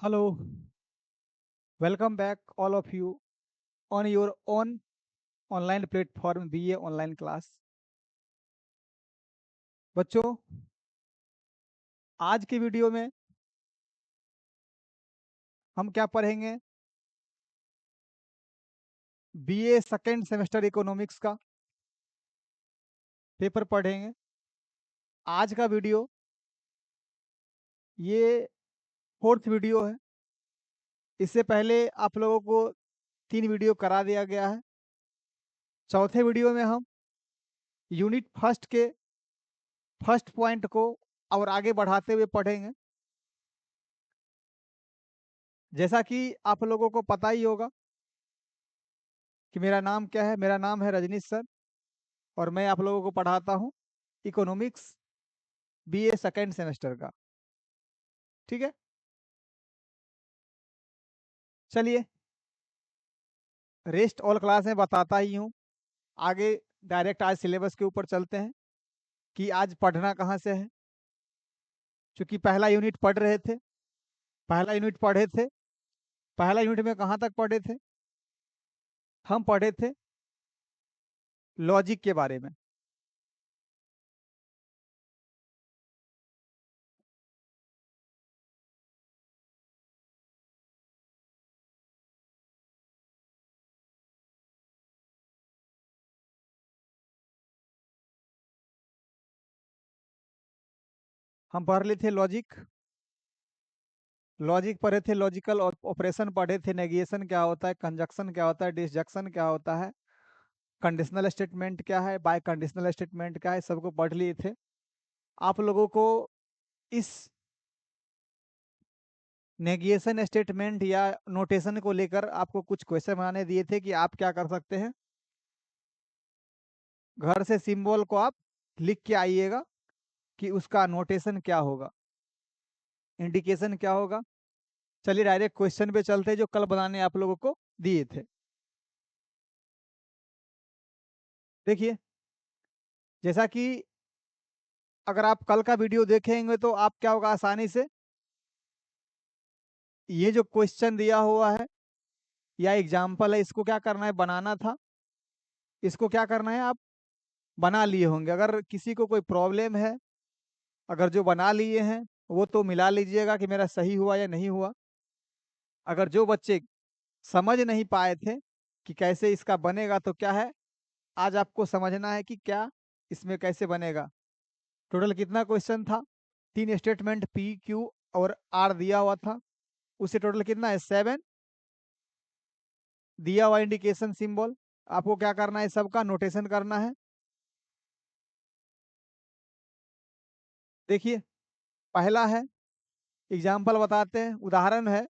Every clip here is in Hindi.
Hello, welcome back all of you on your own online platform BA online class. बच्चों, आज की वीडियो में हम क्या पढ़ेंगे? बीए सेकेंड सेमेस्टर इकोनॉमिक्स का पेपर पढ़ेंगे। आज का वीडियो ये फोर्थ वीडियो है। इससे पहले आप लोगों को 3 वीडियो करा दिया गया है। चौथे वीडियो में हम यूनिट फर्स्ट के फर्स्ट पॉइंट को और आगे बढ़ाते हुए पढ़ेंगे। जैसा कि आप लोगों को पता ही होगा कि मेरा नाम क्या है। मेरा नाम है रजनीश सर और मैं आप लोगों को पढ़ाता हूँ इकोनॉमिक्स बीए सेकेंड सेमेस्टर का। ठीक है, चलिए रेस्ट ऑल क्लास में बताता ही हूँ। आगे डायरेक्ट आज सिलेबस के ऊपर चलते हैं कि आज पढ़ना कहाँ से है। क्योंकि पहला यूनिट पढ़ रहे थे, पहला यूनिट पढ़े थे। पहला यूनिट में कहाँ तक पढ़े थे? हम पढ़े थे लॉजिक के बारे में। हम पढ़ लिए थे लॉजिक। लॉजिक पढ़े थे, लॉजिकल ऑपरेशन पढ़े थे, नेगेशन क्या होता है, कंजक्शन क्या होता है, डिसजंक्शन क्या होता है, कंडीशनल स्टेटमेंट क्या है, बाय कंडीशनल स्टेटमेंट क्या है, सबको पढ़ लिए थे। आप लोगों को इस नेगेशन स्टेटमेंट या नोटेशन को लेकर आपको कुछ क्वेश्चन बनाने दिए थे कि आप क्या कर सकते हैं, घर से सिंबल को आप लिख के आइएगा कि उसका नोटेशन क्या होगा, इंडिकेशन क्या होगा। चलिए डायरेक्ट क्वेश्चन पे चलते हैं जो कल बनाने आप लोगों को दिए थे। देखिए, जैसा कि अगर आप कल का वीडियो देखेंगे तो आप क्या होगा, आसानी से ये जो क्वेश्चन दिया हुआ है या एग्जाम्पल है, इसको क्या करना है, बनाना था। इसको क्या करना है, आप बना लिए होंगे। अगर किसी को कोई प्रॉब्लम है, अगर जो बना लिए हैं वो तो मिला लीजिएगा कि मेरा सही हुआ या नहीं हुआ। अगर जो बच्चे समझ नहीं पाए थे कि कैसे इसका बनेगा, तो क्या है, आज आपको समझना है कि क्या इसमें कैसे बनेगा। टोटल कितना क्वेश्चन था? 3 स्टेटमेंट पी क्यू और आर दिया हुआ था। उससे टोटल कितना है? 7 दिया हुआ इंडिकेशन सिंबल। आपको क्या करना है, सबका नोटेशन करना है। देखिए, पहला है, एग्जाम्पल बताते हैं, उदाहरण है,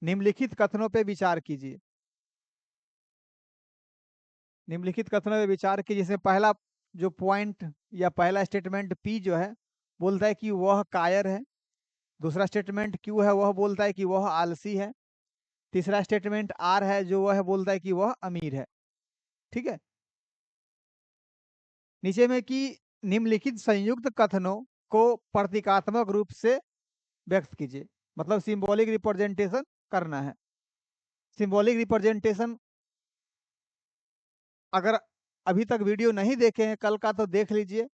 निम्नलिखित कथनों पे विचार कीजिए। निम्नलिखित कथनों पे विचार कीजिए, जिसमें पहला जो पॉइंट या पहला स्टेटमेंट पी जो है बोलता है कि वह कायर है। दूसरा स्टेटमेंट क्यू है, वह बोलता है कि वह आलसी है। तीसरा स्टेटमेंट आर है, जो वह बोलता है कि वह अमीर है। ठीक है, नीचे में कि निम्नलिखित संयुक्त कथनों को प्रतीकात्मक रूप से व्यक्त कीजिए, मतलब सिंबॉलिक रिप्रेजेंटेशन करना है। सिंबॉलिक रिप्रेजेंटेशन अगर अभी तक वीडियो नहीं देखे हैं कल का, तो देख लीजिए।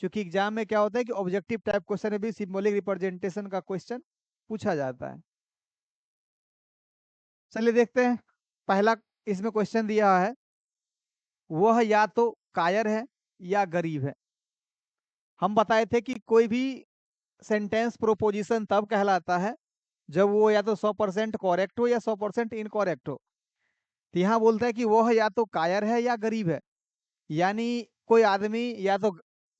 क्योंकि एग्जाम में क्या होता है कि ऑब्जेक्टिव टाइप क्वेश्चन में भी सिंबॉलिक रिप्रेजेंटेशन का क्वेश्चन पूछा जाता है। चलिए देखते हैं। पहला इसमें क्वेश्चन दिया है, वह या तो कायर है या गरीब है। हम बताए थे कि कोई भी सेंटेंस प्रोपोजिशन तब कहलाता है जब वो या तो 100% करेक्ट हो या 100% इनकरेक्ट हो। तो यहाँ बोलता है कि वह या तो कायर है या गरीब है, यानी कोई आदमी या तो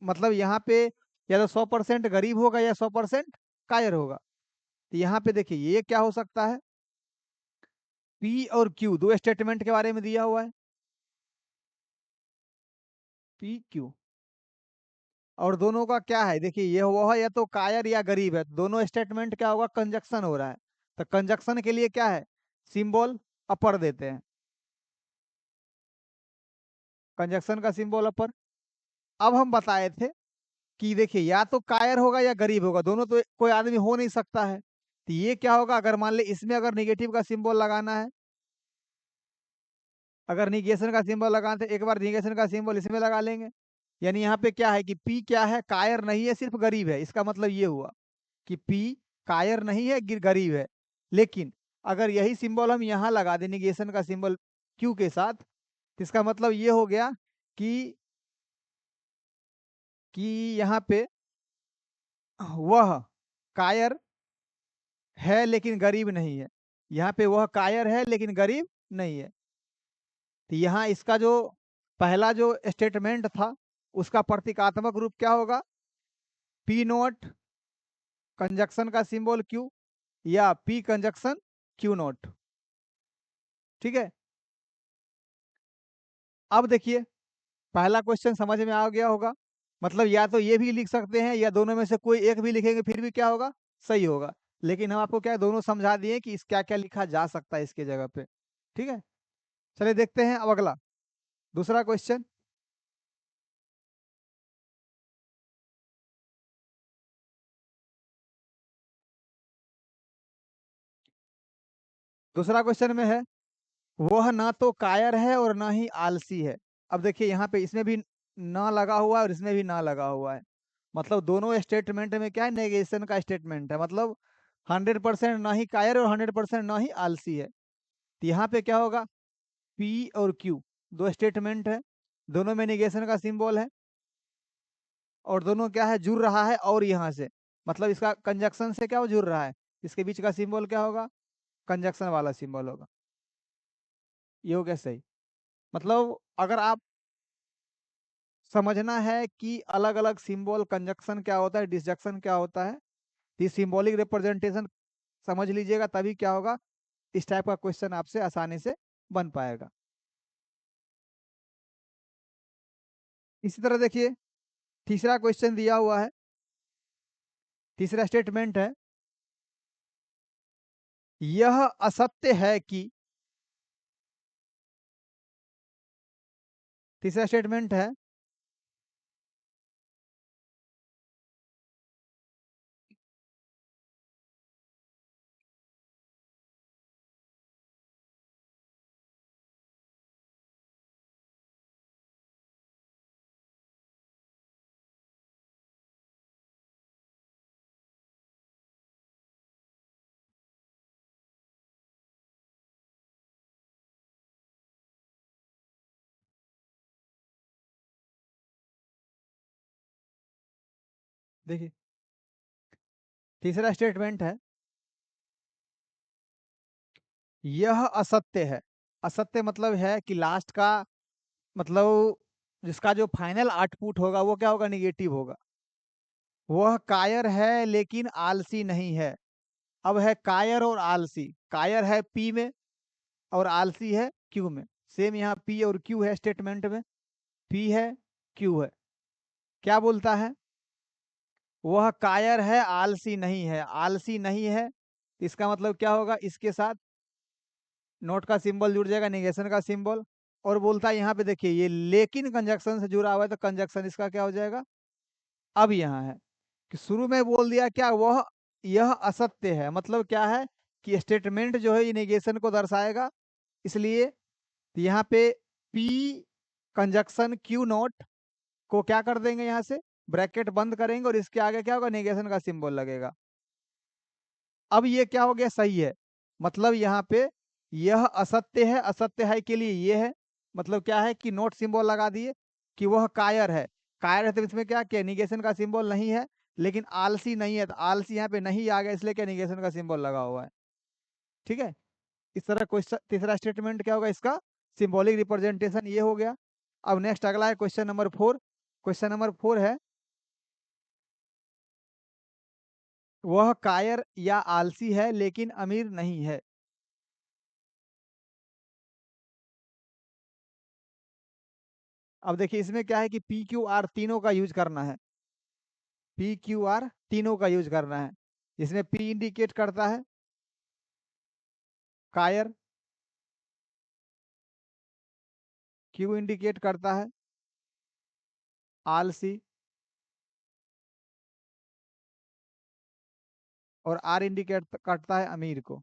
मतलब यहाँ पे या तो 100% गरीब होगा या 100% कायर होगा। तो यहाँ पे देखिए ये क्या हो सकता है, पी और क्यू दो स्टेटमेंट के बारे में दिया हुआ है, पी क्यू, और दोनों का क्या है, देखिए ये वह या तो कायर या गरीब है। दोनों स्टेटमेंट क्या होगा, कंजक्शन हो रहा है। तो कंजक्शन के लिए क्या है, सिंबल अपर देते हैं, कंजक्शन का सिंबल अपर। अब हम बताए थे कि देखिए या तो कायर होगा या गरीब होगा, दोनों तो कोई आदमी हो नहीं सकता है। तो ये क्या होगा, अगर मान ले इसमें अगर निगेटिव का सिंबल लगाना है, अगर निगेशन का सिंबल लगाते एक बार निगेशन का सिंबल इसमें लगा लेंगे। यानी यहाँ पे क्या है कि पी क्या है, कायर नहीं है, सिर्फ गरीब है। इसका मतलब ये हुआ कि पी कायर नहीं है, गरीब है। लेकिन अगर यही सिंबल हम यहाँ लगा दें निगेशन का सिंबल क्यू के साथ, तो इसका मतलब ये हो गया कि कि यहाँ पे वह कायर है लेकिन गरीब नहीं है। यहाँ पे वह कायर है लेकिन गरीब नहीं है। तो यहाँ इसका जो पहला जो स्टेटमेंट था उसका प्रतीकात्मक रूप क्या होगा, पी नोट कंजक्शन का सिंबल क्यू या पी कंजक्शन क्यू नोट। ठीक है, अब देखिए पहला क्वेश्चन समझ में आ गया होगा। मतलब या तो ये भी लिख सकते हैं या दोनों में से कोई एक भी लिखेंगे फिर भी क्या होगा, सही होगा। लेकिन हम आपको क्या है, दोनों समझा दिए कि इस क्या क्या लिखा जा सकता है इसके जगह पे। ठीक है, चलिए देखते हैं अब अगला दूसरा क्वेश्चन। दूसरा क्वेश्चन में है, वह ना तो कायर है और ना ही आलसी है। अब देखिए यहाँ पे इसमें भी ना लगा हुआ है और इसमें भी ना लगा हुआ है। मतलब दोनों स्टेटमेंट में क्या है, नेगेशन का स्टेटमेंट है। मतलब 100% ना ही कायर और 100% ना ही आलसी है। तो यहाँ पे क्या होगा, पी और क्यू दो स्टेटमेंट है, दोनों में नेगेशन का सिंबल है और दोनों क्या है, जुड़ रहा है और यहाँ से मतलब इसका कंजक्शन से क्या हो, जुड़ रहा है। इसके बीच का सिंबल क्या होगा, कंजक्शन वाला सिंबल होगा। ये हो गया सही। मतलब अगर आप समझना है कि अलग अलग सिंबल कंजक्शन क्या होता है, डिसजंक्शन क्या होता है, ये सिंबॉलिक रिप्रेजेंटेशन समझ लीजिएगा, तभी क्या होगा, इस टाइप का क्वेश्चन आपसे आसानी से बन पाएगा। इसी तरह देखिए तीसरा क्वेश्चन दिया हुआ है, तीसरा स्टेटमेंट है, यह असत्य है कि, तीसरा स्टेटमेंट है, देखिए तीसरा स्टेटमेंट है, यह असत्य है। असत्य मतलब है कि लास्ट का मतलब जिसका जो फाइनल आउटपुट होगा वो क्या होगा, निगेटिव होगा। वह कायर है लेकिन आलसी नहीं है। अब है कायर और आलसी, कायर है पी में और आलसी है क्यू में। सेम यहाँ पी और क्यू है स्टेटमेंट में, पी है क्यू है। क्या बोलता है, वह कायर है आलसी नहीं है। आलसी नहीं है इसका मतलब क्या होगा, इसके साथ नोट का सिंबल जुड़ जाएगा, निगेशन का सिंबल। और बोलता है यहाँ पे देखिए ये लेकिन कंजक्शन से जुड़ा हुआ है, तो कंजक्शन इसका क्या हो जाएगा। अब यहाँ है कि शुरू में बोल दिया क्या, वह यह असत्य है। मतलब क्या है कि स्टेटमेंट जो है ये निगेशन को दर्शाएगा, इसलिए यहाँ पे पी कंजक्शन क्यू नोट को क्या कर देंगे, यहाँ से ब्रैकेट बंद करेंगे और इसके आगे क्या होगा, नेगेशन का सिंबल लगेगा। अब ये क्या हो गया, सही है। मतलब यहाँ पे यह असत्य है, असत्य है के लिए ये है। मतलब क्या है कि नोट सिंबल लगा दिए कि वह कायर है। कायर है तो इसमें क्या क्या निगेशन का सिंबल नहीं है, लेकिन आलसी नहीं है, तो आलसी यहाँ पे नहीं आ गया, इसलिए क्या निगेशन का सिंबल लगा हुआ है। ठीक है, इस तरह क्वेश्चन तीसरा स्टेटमेंट क्या होगा, इसका सिंबॉलिक रिप्रेजेंटेशन ये हो गया। अब नेक्स्ट अगला है क्वेश्चन नंबर 4। क्वेश्चन नंबर 4 है, वह कायर या आलसी है लेकिन अमीर नहीं है। अब देखिए इसमें क्या है कि पी क्यू आर तीनों का यूज करना है, पी क्यू आर तीनों का यूज करना है। इसमें पी इंडिकेट करता है कायर, क्यू इंडिकेट करता है आलसी और आर इंडिकेट करता है अमीर को।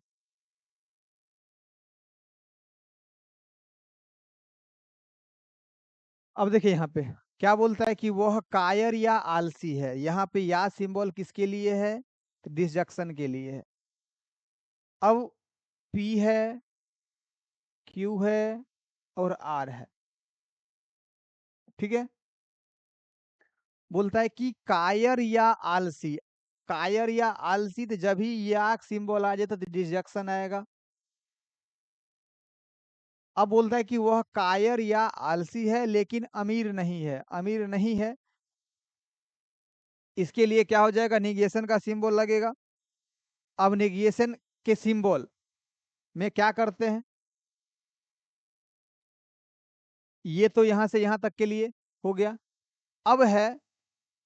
अब देखिए यहाँ पे क्या बोलता है कि वह कायर या आलसी है। यहाँ पे या सिंबल किसके लिए है? डिसजंक्शन के लिए है। अब पी है, क्यू है और आर है, ठीक है। बोलता है कि कायर या आलसी, कायर या आलसी, तो जब ही या सिंबल आ जाए तो डिसजंक्शन आएगा। अब बोलता है कि वह कायर या आलसी है लेकिन अमीर नहीं है। अमीर नहीं है, इसके लिए क्या हो जाएगा? निगेशन का सिंबल लगेगा। अब निगेशन के सिंबल में क्या करते हैं? ये तो यहां से यहां तक के लिए हो गया। अब है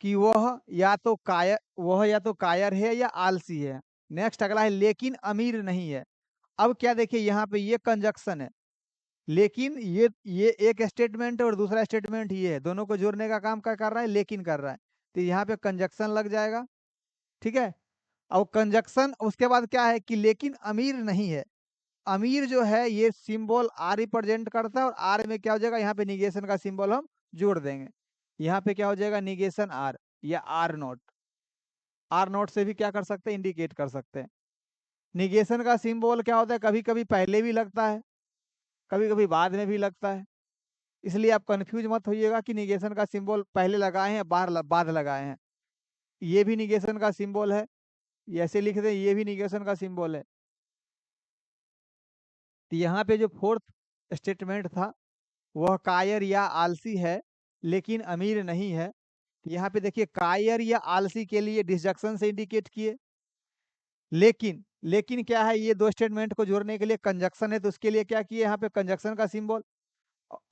कि वह या तो कायर है या आलसी है। नेक्स्ट अगला है लेकिन अमीर नहीं है। अब क्या देखिए यहाँ पे ये कंजक्शन है, लेकिन ये एक स्टेटमेंट है और दूसरा स्टेटमेंट ये है, दोनों को जोड़ने का काम क्या कर रहा है? लेकिन कर रहा है, तो यहाँ पे कंजक्शन लग जाएगा, ठीक है। और कंजक्शन उसके बाद क्या है कि लेकिन अमीर नहीं है। अमीर जो है ये सिंबल आर रिप्रेजेंट करता है और आर में क्या हो जाएगा? यहाँ पे निगेशन का सिंबल हम जोड़ देंगे। यहाँ पे क्या हो जाएगा? निगेशन आर या आर नोट। आर नोट से भी क्या कर सकते हैं? इंडिकेट कर सकते हैं। निगेशन का सिंबल क्या होता है? कभी कभी पहले भी लगता है, कभी कभी बाद में भी लगता है। इसलिए आप कंफ्यूज मत होइएगा कि निगेशन का सिंबल पहले लगाए हैं या बाद लगाए हैं। ये भी निगेशन का सिंबल है, ये ऐसे लिख दें, ये भी निगेशन का सिंबल है। तो यहाँ पे जो फोर्थ स्टेटमेंट था वह कायर या आलसी है लेकिन अमीर नहीं है। तो यहाँ पे देखिए कायर या आलसी के लिए डिसजंक्शन से इंडिकेट किए। लेकिन क्या है? ये दो स्टेटमेंट को जोड़ने के लिए कंजक्शन है, तो उसके लिए क्या किए? यहाँ पे कंजक्शन का सिंबल।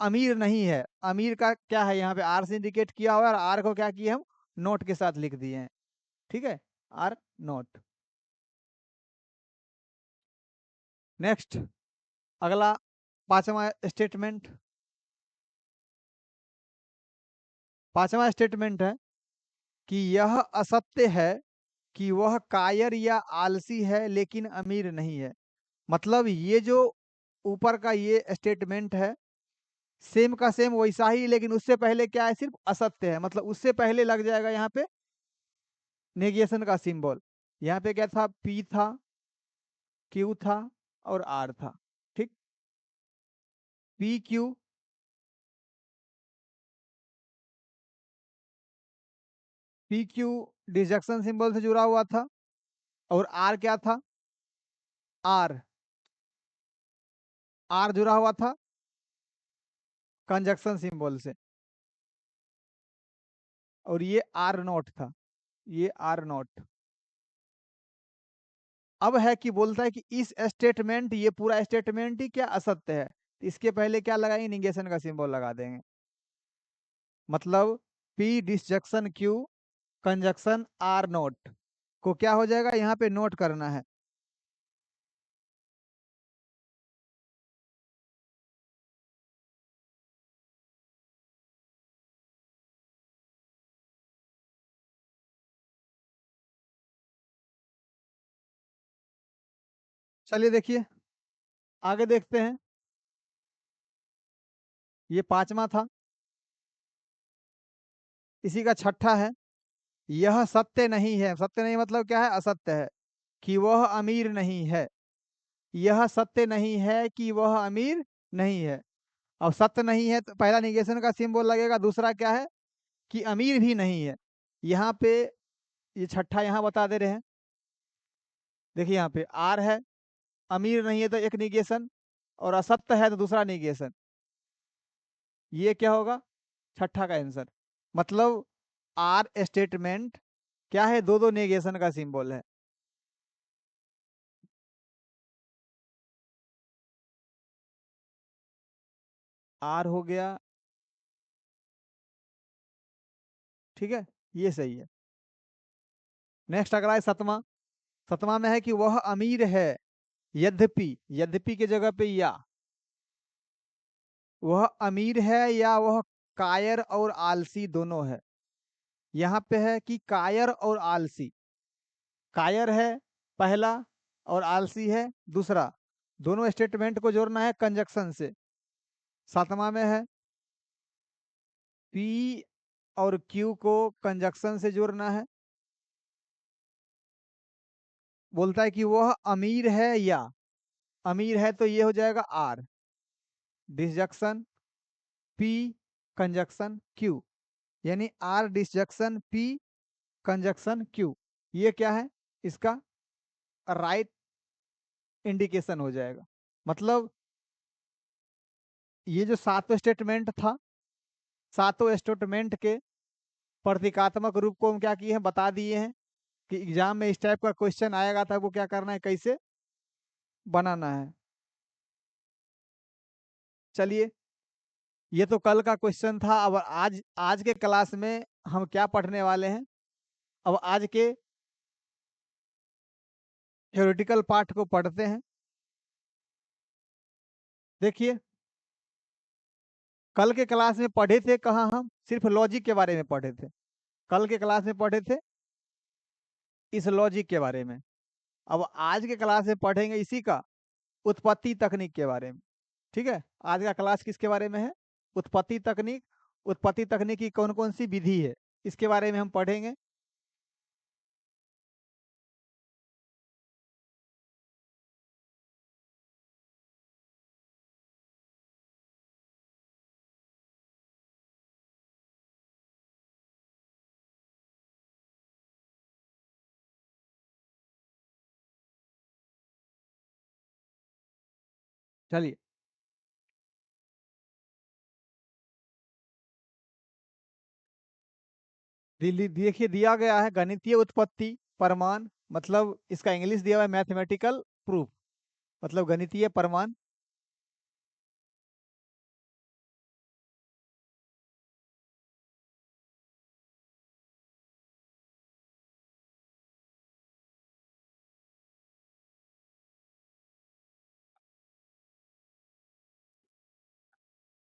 अमीर नहीं है, अमीर का क्या है? यहाँ पे आर से इंडिकेट किया हुआ है और आर को क्या किए? हम नोट के साथ लिख दिए हैं, ठीक है, आर नोट। नेक्स्ट अगला पांचवा स्टेटमेंट। पांचवा स्टेटमेंट है कि यह असत्य है कि वह कायर या आलसी है लेकिन अमीर नहीं है। मतलब ये जो ऊपर का ये स्टेटमेंट है सेम का सेम वैसा ही, लेकिन उससे पहले क्या है? सिर्फ असत्य है, मतलब उससे पहले लग जाएगा यहाँ पे नेगेशन का सिंबल। यहाँ पे क्या था? पी था, क्यू था और आर था, ठीक। P Q, P Q disjunction symbol से जुड़ा हुआ था और आर क्या था? आर, आर जुड़ा हुआ था कंजक्शन सिंबल से, और ये आर नोट था, ये आर नोट। अब है कि बोलता है कि इस स्टेटमेंट, ये पूरा स्टेटमेंट ही क्या असत्य है, तो इसके पहले क्या लगाएंगे? निगेशन का सिंबल लगा देंगे। मतलब P disjunction Q conjunction R not को क्या हो जाएगा? यहाँ पे नोट करना है। चलिए देखिए आगे देखते हैं। ये पांचवा था, इसी का छठा है। यह सत्य नहीं है। सत्य नहीं मतलब क्या है? असत्य है कि वह अमीर नहीं है। यह सत्य नहीं है कि वह अमीर नहीं है। और सत्य नहीं है तो पहला निगेशन का सिंबल लगेगा, दूसरा क्या है कि अमीर भी नहीं है। यहाँ पे ये छठा यहाँ बता दे रहे हैं। देखिए यहाँ पे आर है, अमीर नहीं है तो एक निगेशन, और असत्य है तो दूसरा निगेशन। ये क्या होगा? छठा का आंसर। मतलब आर स्टेटमेंट क्या है? दो दो नेगेशन का सिंबल है। आर हो गया, ठीक है, ये सही है। नेक्स्ट अगला है सतमा। सतमा में है कि वह अमीर है यद्यपि, यद्यपि की जगह पे या, वह अमीर है या वह कायर और आलसी दोनों है। यहाँ पे है कि कायर और आलसी। कायर है पहला और आलसी है दूसरा। दोनों स्टेटमेंट को जोड़ना है कंजक्शन से। सातवां में है पी और क्यू को कंजक्शन से जोड़ना है। बोलता है कि वह अमीर है या, अमीर है तो ये हो जाएगा R disjunction P conjunction Q, यानी R disjunction P conjunction Q. ये क्या है, इसका राइट इंडिकेशन हो जाएगा। मतलब ये जो सातों स्टेटमेंट था, सातों स्टेटमेंट के प्रतीकात्मक रूप को हम क्या किए हैं, बता दिए हैं कि एग्जाम में इस टाइप का क्वेश्चन आएगा था, वो क्या करना है, कैसे बनाना है। चलिए, ये तो कल का क्वेश्चन था। अब आज आज के क्लास में हम क्या पढ़ने वाले हैं, अब आज के थ्योरेटिकल पार्ट को पढ़ते हैं। देखिए, कल के क्लास में पढ़े थे कहाँ, हम सिर्फ लॉजिक के बारे में पढ़े थे। कल के क्लास में पढ़े थे इस लॉजिक के बारे में। अब आज के क्लास में पढ़ेंगे इसी का उत्पत्ति तकनीक के बारे में। ठीक है, आज का क्लास किसके बारे में है, उत्पत्ति तकनीक। उत्पत्ति तकनीक की कौन कौन सी विधि है, इसके बारे में हम पढ़ेंगे। चलिए, देखिए दिया गया है गणितीय उत्पत्ति प्रमाण, मतलब इसका इंग्लिश दिया हुआ है मैथमेटिकल प्रूफ, मतलब गणितीय प्रमाण।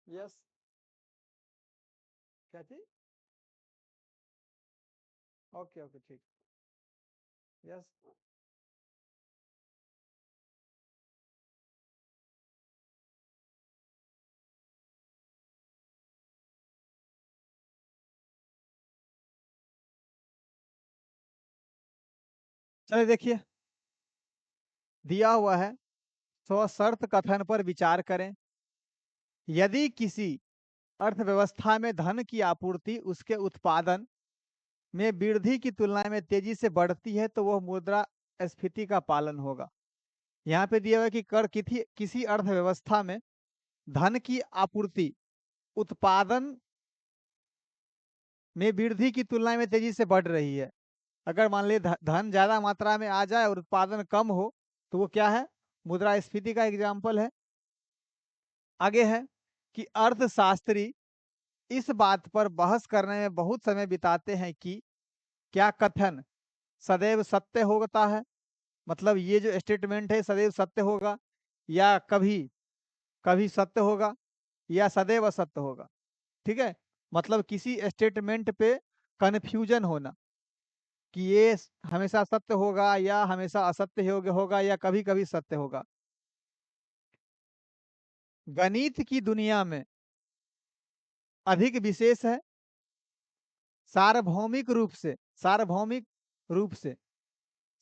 यस, क्या चीज, ओके ओके ठीक, यस। चलिए देखिए, दिया हुआ है स्वशर्त कथन पर विचार करें। यदि किसी अर्थव्यवस्था में धन की आपूर्ति उसके उत्पादन में वृद्धि की तुलना में तेजी से बढ़ती है तो वह मुद्रास्फीति का पालन होगा। यहाँ पे दिया हुआ है कि कर किसी किसी अर्थव्यवस्था में धन की आपूर्ति उत्पादन में वृद्धि की तुलना में तेजी से बढ़ रही है। अगर मान लीजिए धन ज्यादा मात्रा में आ जाए और उत्पादन कम हो तो वो क्या है, मुद्रास्फीति का एग्जाम्पल है। आगे है कि अर्थशास्त्री इस बात पर बहस करने में बहुत समय बिताते हैं कि क्या कथन सदैव सत्य होता है, मतलब ये जो स्टेटमेंट है सदैव सत्य होगा, या कभी कभी सत्य होगा, या सदैव असत्य होगा। ठीक है, मतलब किसी स्टेटमेंट पे कन्फ्यूजन होना कि ये हमेशा सत्य होगा या हमेशा असत्य होगा या कभी कभी सत्य होगा। गणित की दुनिया में अधिक विशेष है सार्वभौमिक रूप से, सार्वभौमिक रूप से,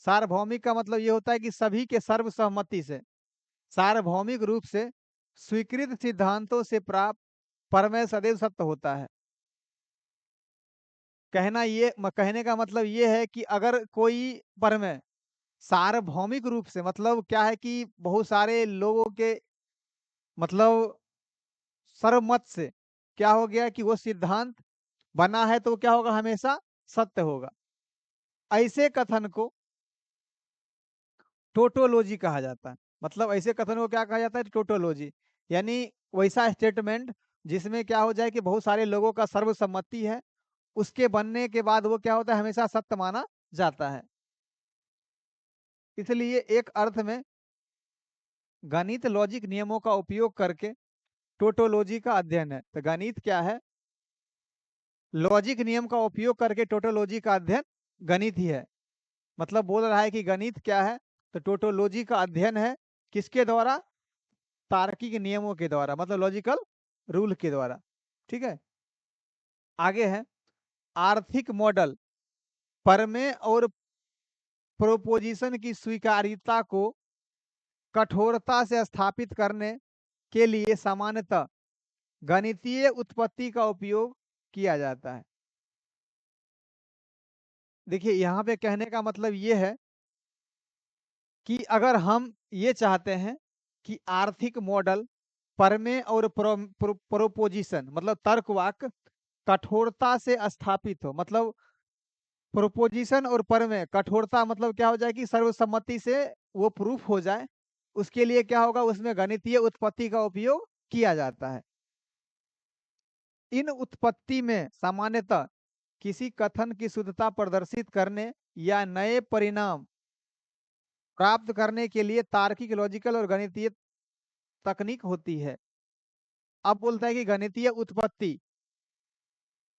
सार्वभौमिक का मतलब ये होता है कि सभी के सर्वसम्मति से, सार्वभौमिक रूप से स्वीकृत सिद्धांतों से प्राप्त प्रमेय सदैव सत्य होता है। कहने का मतलब ये है कि अगर कोई प्रमेय सार्वभौमिक रूप से, मतलब क्या है कि बहुत सारे लोगों के मतलब सर्वमत से क्या हो गया कि वो सिद्धांत बना है तो क्या होगा, हमेशा सत्य होगा। ऐसे कथन को टोटोलॉजी कहा जाता है। मतलब ऐसे कथन को क्या कहा जाता है, टोटोलॉजी, यानी वैसा स्टेटमेंट जिसमें क्या हो जाए कि बहुत सारे लोगों का सर्वसम्मति है, उसके बनने के बाद वो क्या होता है, हमेशा सत्य माना जाता है। इसलिए एक अर्थ में गणित लॉजिक नियमों का उपयोग करके टोटोलॉजी का अध्ययन है। तो गणित क्या है, लॉजिक नियम का उपयोग करके टोटोलॉजी का अध्ययन गणित ही है। मतलब बोल रहा है कि गणित क्या है, तो टोटोलॉजी का अध्ययन है किसके द्वारा, तार्किक नियमों के द्वारा, मतलब लॉजिकल रूल के द्वारा। ठीक है, आगे है आर्थिक मॉडल प्रमेय और प्रोपोजिशन की स्वीकार्यता को कठोरता से स्थापित करने के लिए सामान्यतः गणितीय उत्पत्ति का उपयोग किया जाता है। देखिए यहाँ पे कहने का मतलब ये है कि अगर हम ये चाहते हैं कि आर्थिक मॉडल प्रमेय और प्रोपोजिशन मतलब तर्कवाक कठोरता से स्थापित हो, मतलब प्रोपोजिशन और प्रमेय कठोरता मतलब क्या हो जाए कि सर्वसम्मति से वो प्रूफ हो जाए, उसके लिए क्या होगा, उसमें गणितीय उत्पत्ति का उपयोग किया जाता है। इन उत्पत्ति में सामान्यतः किसी कथन की शुद्धता प्रदर्शित करने या नए परिणाम प्राप्त करने के लिए तार्किक लॉजिकल और गणितीय तकनीक होती है। अब बोलता है कि गणितीय उत्पत्ति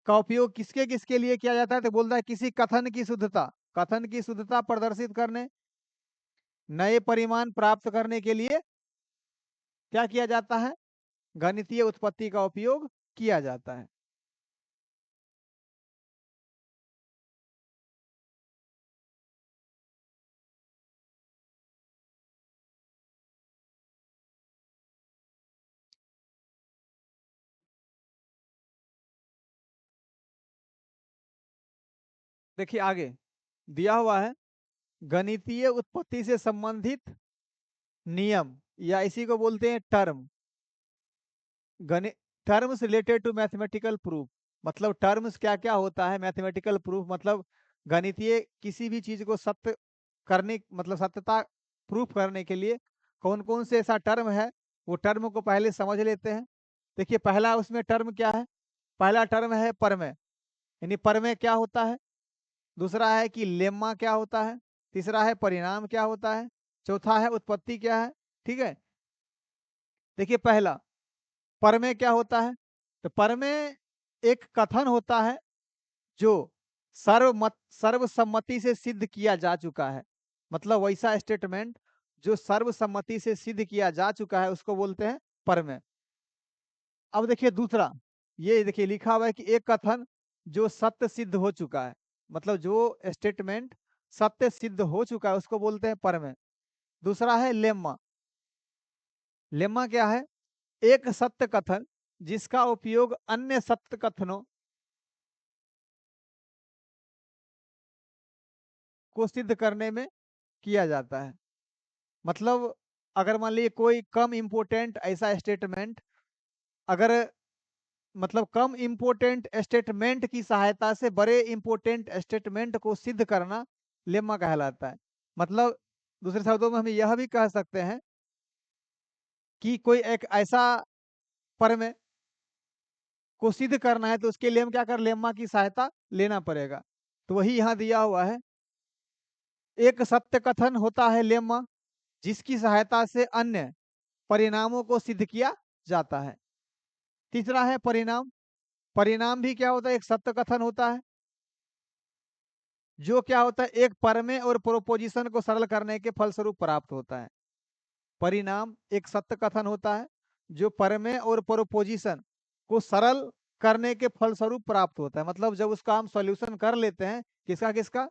का उपयोग किसके किसके लिए किया जाता है, तो बोलता है किसी कथन की शुद्धता प्रदर्शित करने, नए परिमाण प्राप्त करने के लिए क्या किया जाता है, गणितीय उत्पत्ति का उपयोग किया जाता है। देखिए आगे दिया हुआ है गणितीय उत्पत्ति से संबंधित नियम या इसी को बोलते हैं टर्म, गणित terms related to mathematical proof. मतलब टर्म्स क्या क्या होता है, मैथमेटिकल प्रूफ मतलब गणितीय किसी भी चीज को सत्य करने मतलब सत्यता प्रूफ करने के लिए कौन कौन से ऐसा टर्म है, वो टर्म को पहले समझ लेते हैं। देखिए पहला उसमें टर्म क्या है, पहला टर्म है परमेय, यानी परमेय क्या होता है। दूसरा है कि लेम्मा क्या होता है। तीसरा है परिणाम क्या होता है। चौथा है उत्पत्ति क्या है। ठीक है, देखिए पहला परमेय क्या होता है, तो परमेय एक कथन होता है जो सर्वसम्मति से सिद्ध किया जा चुका है, मतलब वैसा स्टेटमेंट जो सर्वसम्मति से सिद्ध किया जा चुका है उसको बोलते हैं परमेय। अब देखिए दूसरा, ये देखिए लिखा हुआ है कि एक कथन जो सत्य सिद्ध हो चुका है, मतलब जो स्टेटमेंट सत्य सिद्ध हो चुका है उसको बोलते हैं परमेय। दूसरा है लेम्मा। लेम्मा क्या है, एक सत्य कथन जिसका उपयोग अन्य सत्य कथनों को सिद्ध करने में किया जाता है। मतलब अगर मान लीजिए कोई कम इम्पोर्टेंट ऐसा स्टेटमेंट, अगर मतलब कम इम्पोर्टेंट स्टेटमेंट की सहायता से बड़े इम्पोर्टेंट स्टेटमेंट को सिद्ध करना लेम्मा कहलाता है। मतलब दूसरे शब्दों में हम यह भी कह सकते हैं कि कोई एक ऐसा परमेय को सिद्ध करना है तो उसके लिए हम क्या कर लेम्मा की सहायता लेना पड़ेगा। तो वही यहाँ दिया हुआ है, एक सत्य कथन होता है लेम्मा जिसकी सहायता से अन्य परिणामों को सिद्ध किया जाता है। तीसरा है परिणाम। परिणाम भी क्या होता है, एक सत्य कथन होता है जो क्या होता है एक परमेय और प्रोपोजिशन को सरल करने के फलस्वरूप प्राप्त होता है। परिणाम एक सत्य कथन होता है जो परमेय और प्रोपोजिशन को सरल करने के फलस्वरूप प्राप्त होता है। मतलब जब उसका हम सॉल्यूशन कर लेते हैं किसका किसका,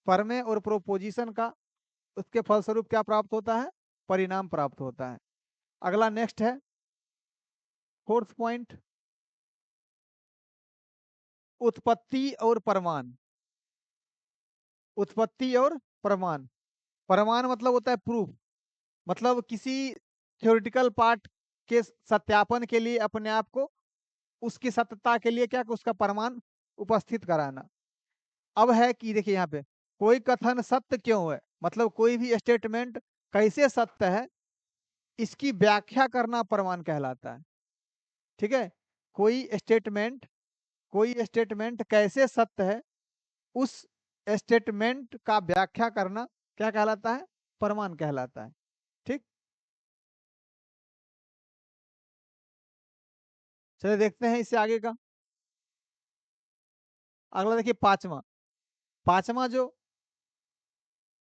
परमेय और प्रोपोजिशन का, उसके फलस्वरूप क्या प्राप्त होता है, परिणाम प्राप्त होता है। अगला नेक्स्ट है फोर्थ पॉइंट, उत्पत्ति और प्रमाण। उत्पत्ति और प्रमाण, प्रमाण मतलब होता है प्रूफ, मतलब किसी थ्योरेटिकल पार्ट के सत्यापन के लिए अपने आप को उसकी सत्यता के लिए क्या उसका प्रमाण उपस्थित कराना। अब है कि देखिए यहाँ पे कोई कथन सत्य क्यों है, मतलब कोई भी स्टेटमेंट कैसे सत्य है इसकी व्याख्या करना प्रमाण कहलाता है। ठीक है, कोई स्टेटमेंट कैसे सत्य है उस स्टेटमेंट का व्याख्या करना क्या कहलाता है, प्रमाण कहलाता है। ठीक, चलिए देखते हैं इससे आगे का। अगला देखिए पांचवा, पांचवा जो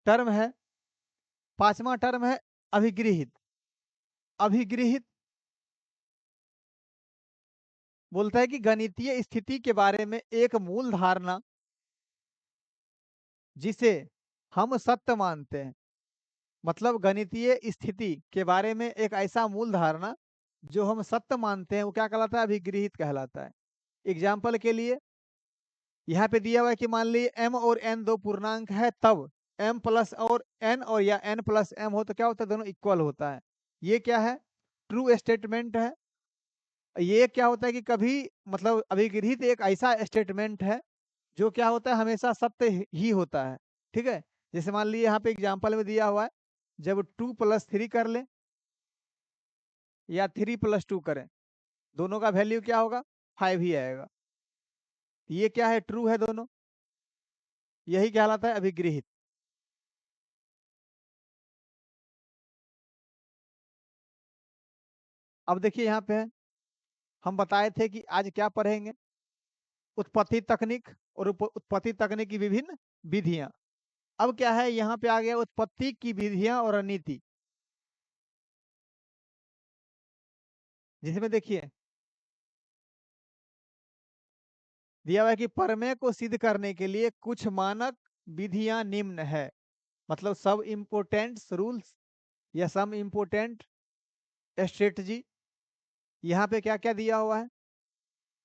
टर्म है, पांचवा टर्म है अभिगृहित। अभिगृहित बोलता है कि गणितीय स्थिति के बारे में एक मूल धारणा जिसे हम सत्य मानते हैं। मतलब गणितीय स्थिति के बारे में एक ऐसा मूल धारणा जो हम सत्य मानते हैं, वो क्या कहलाता है? अभिगृहित कहलाता है। एग्जाम्पल के लिए यहाँ पे दिया हुआ है कि मान लीजिए m और n दो पूर्णांक है, तब m प्लस और n और या n प्लस m हो तो क्या होता है? दोनों इक्वल होता है। ये क्या है? ट्रू स्टेटमेंट है। ये क्या होता है कि कभी मतलब अभिगृहित एक ऐसा स्टेटमेंट है जो क्या होता है? हमेशा सत्य ही होता है। ठीक है, जैसे मान लीजिए यहाँ पे एग्जाम्पल में दिया हुआ है, जब 2+3 कर लें या 3+2 करें, दोनों का वैल्यू क्या होगा? 5 ही आएगा। ये क्या है? ट्रू है दोनों। यही कहलाता है अभिगृहित। अब देखिए यहाँ पे है, हम बताए थे कि आज क्या पढ़ेंगे? उत्पत्ति तकनीक और उत्पत्ति तकनीक की विभिन्न विधियां। अब क्या है, यहाँ पे आ गया उत्पत्ति की विधियां और रणनीति, जिसमें देखिए दिया हुआ है कि प्रमेय को सिद्ध करने के लिए कुछ मानक विधियां निम्न है। मतलब सब इम्पोर्टेंट रूल्स या सम इम्पोर्टेंट स्ट्रेटजी। यहाँ पे क्या क्या दिया हुआ है?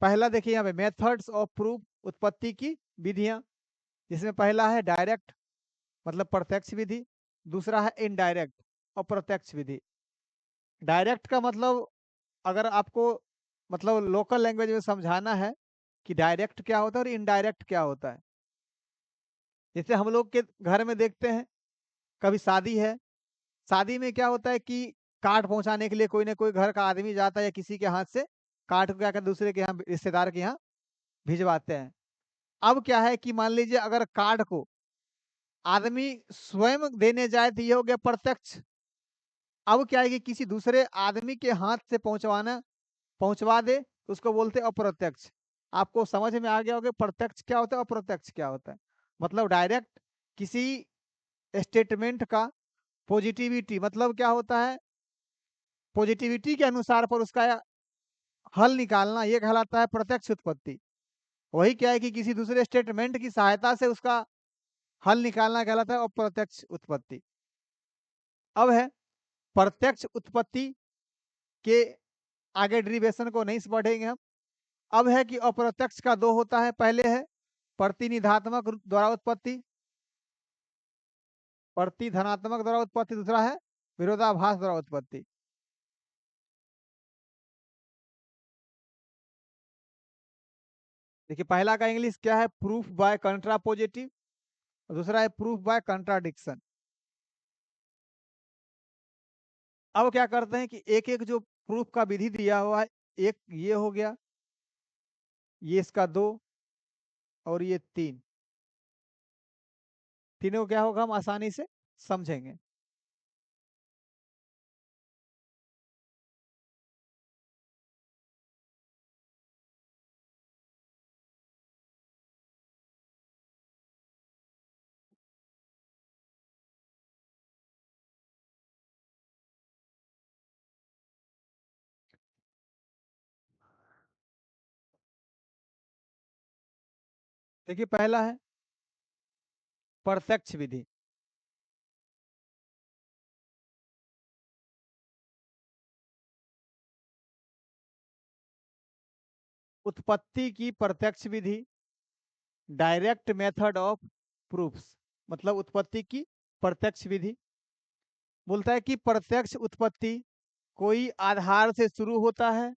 पहला देखिए यहाँ पे मेथड्स ऑफ प्रूफ, उत्पत्ति की विधियां, जिसमें पहला है डायरेक्ट मतलब प्रत्यक्ष विधि, दूसरा है इनडायरेक्ट अप्रत्यक्ष विधि। डायरेक्ट का मतलब अगर आपको मतलब लोकल लैंग्वेज में समझाना है कि डायरेक्ट क्या होता है और इनडायरेक्ट क्या होता है, जैसे हम लोग के घर में देखते हैं, कभी शादी है, शादी में क्या होता है कि कार्ड पहुंचाने के लिए कोई ना कोई घर का आदमी जाता है या किसी के हाथ से कार्ड को क्या कर दूसरे के यहाँ रिश्तेदार के यहाँ भिजवाते हैं। अब क्या है कि मान लीजिए अगर कार्ड को आदमी स्वयं देने जाए तो ये हो गया प्रत्यक्ष। अब क्या है कि किसी दूसरे आदमी के हाथ से पहुंचवा दे तो उसको बोलते हैं अप्रत्यक्ष। आपको समझ में आ गया होगा प्रत्यक्ष क्या होता है, अप्रत्यक्ष क्या होता है। मतलब डायरेक्ट किसी स्टेटमेंट का पॉजिटिविटी मतलब क्या होता है, पॉजिटिविटी के अनुसार पर उसका हल निकालना, ये कहलाता है प्रत्यक्ष उत्पत्ति। वही क्या है कि किसी दूसरे स्टेटमेंट की सहायता से उसका हल निकालना कहलाता है अप्रत्यक्ष उत्पत्ति। अब है प्रत्यक्ष उत्पत्ति के आगे डेरिवेशन को नहीं पढ़ेंगे हम। अब है कि अप्रत्यक्ष का दो होता है, पहले है प्रतिनिधात्मक द्वारा उत्पत्ति, प्रतिधनात्मक द्वारा उत्पत्ति, दूसरा है विरोधाभास द्वारा उत्पत्ति। देखिए पहला का इंग्लिश क्या है? प्रूफ बाय कंट्रापोजिटिव, दूसरा है प्रूफ बाय कंट्राडिक्शन। अब क्या करते हैं कि एक एक जो प्रूफ का विधि दिया हुआ है, एक ये हो गया, ये इसका दो और ये तीन, तीनों क्या होगा हम आसानी से समझेंगे। देखिए पहला है प्रत्यक्ष विधि। उत्पत्ति की प्रत्यक्ष विधि, डायरेक्ट मेथड ऑफ प्रूफ्स। मतलब उत्पत्ति की प्रत्यक्ष विधि बोलता है कि प्रत्यक्ष उत्पत्ति कोई आधार से शुरू होता है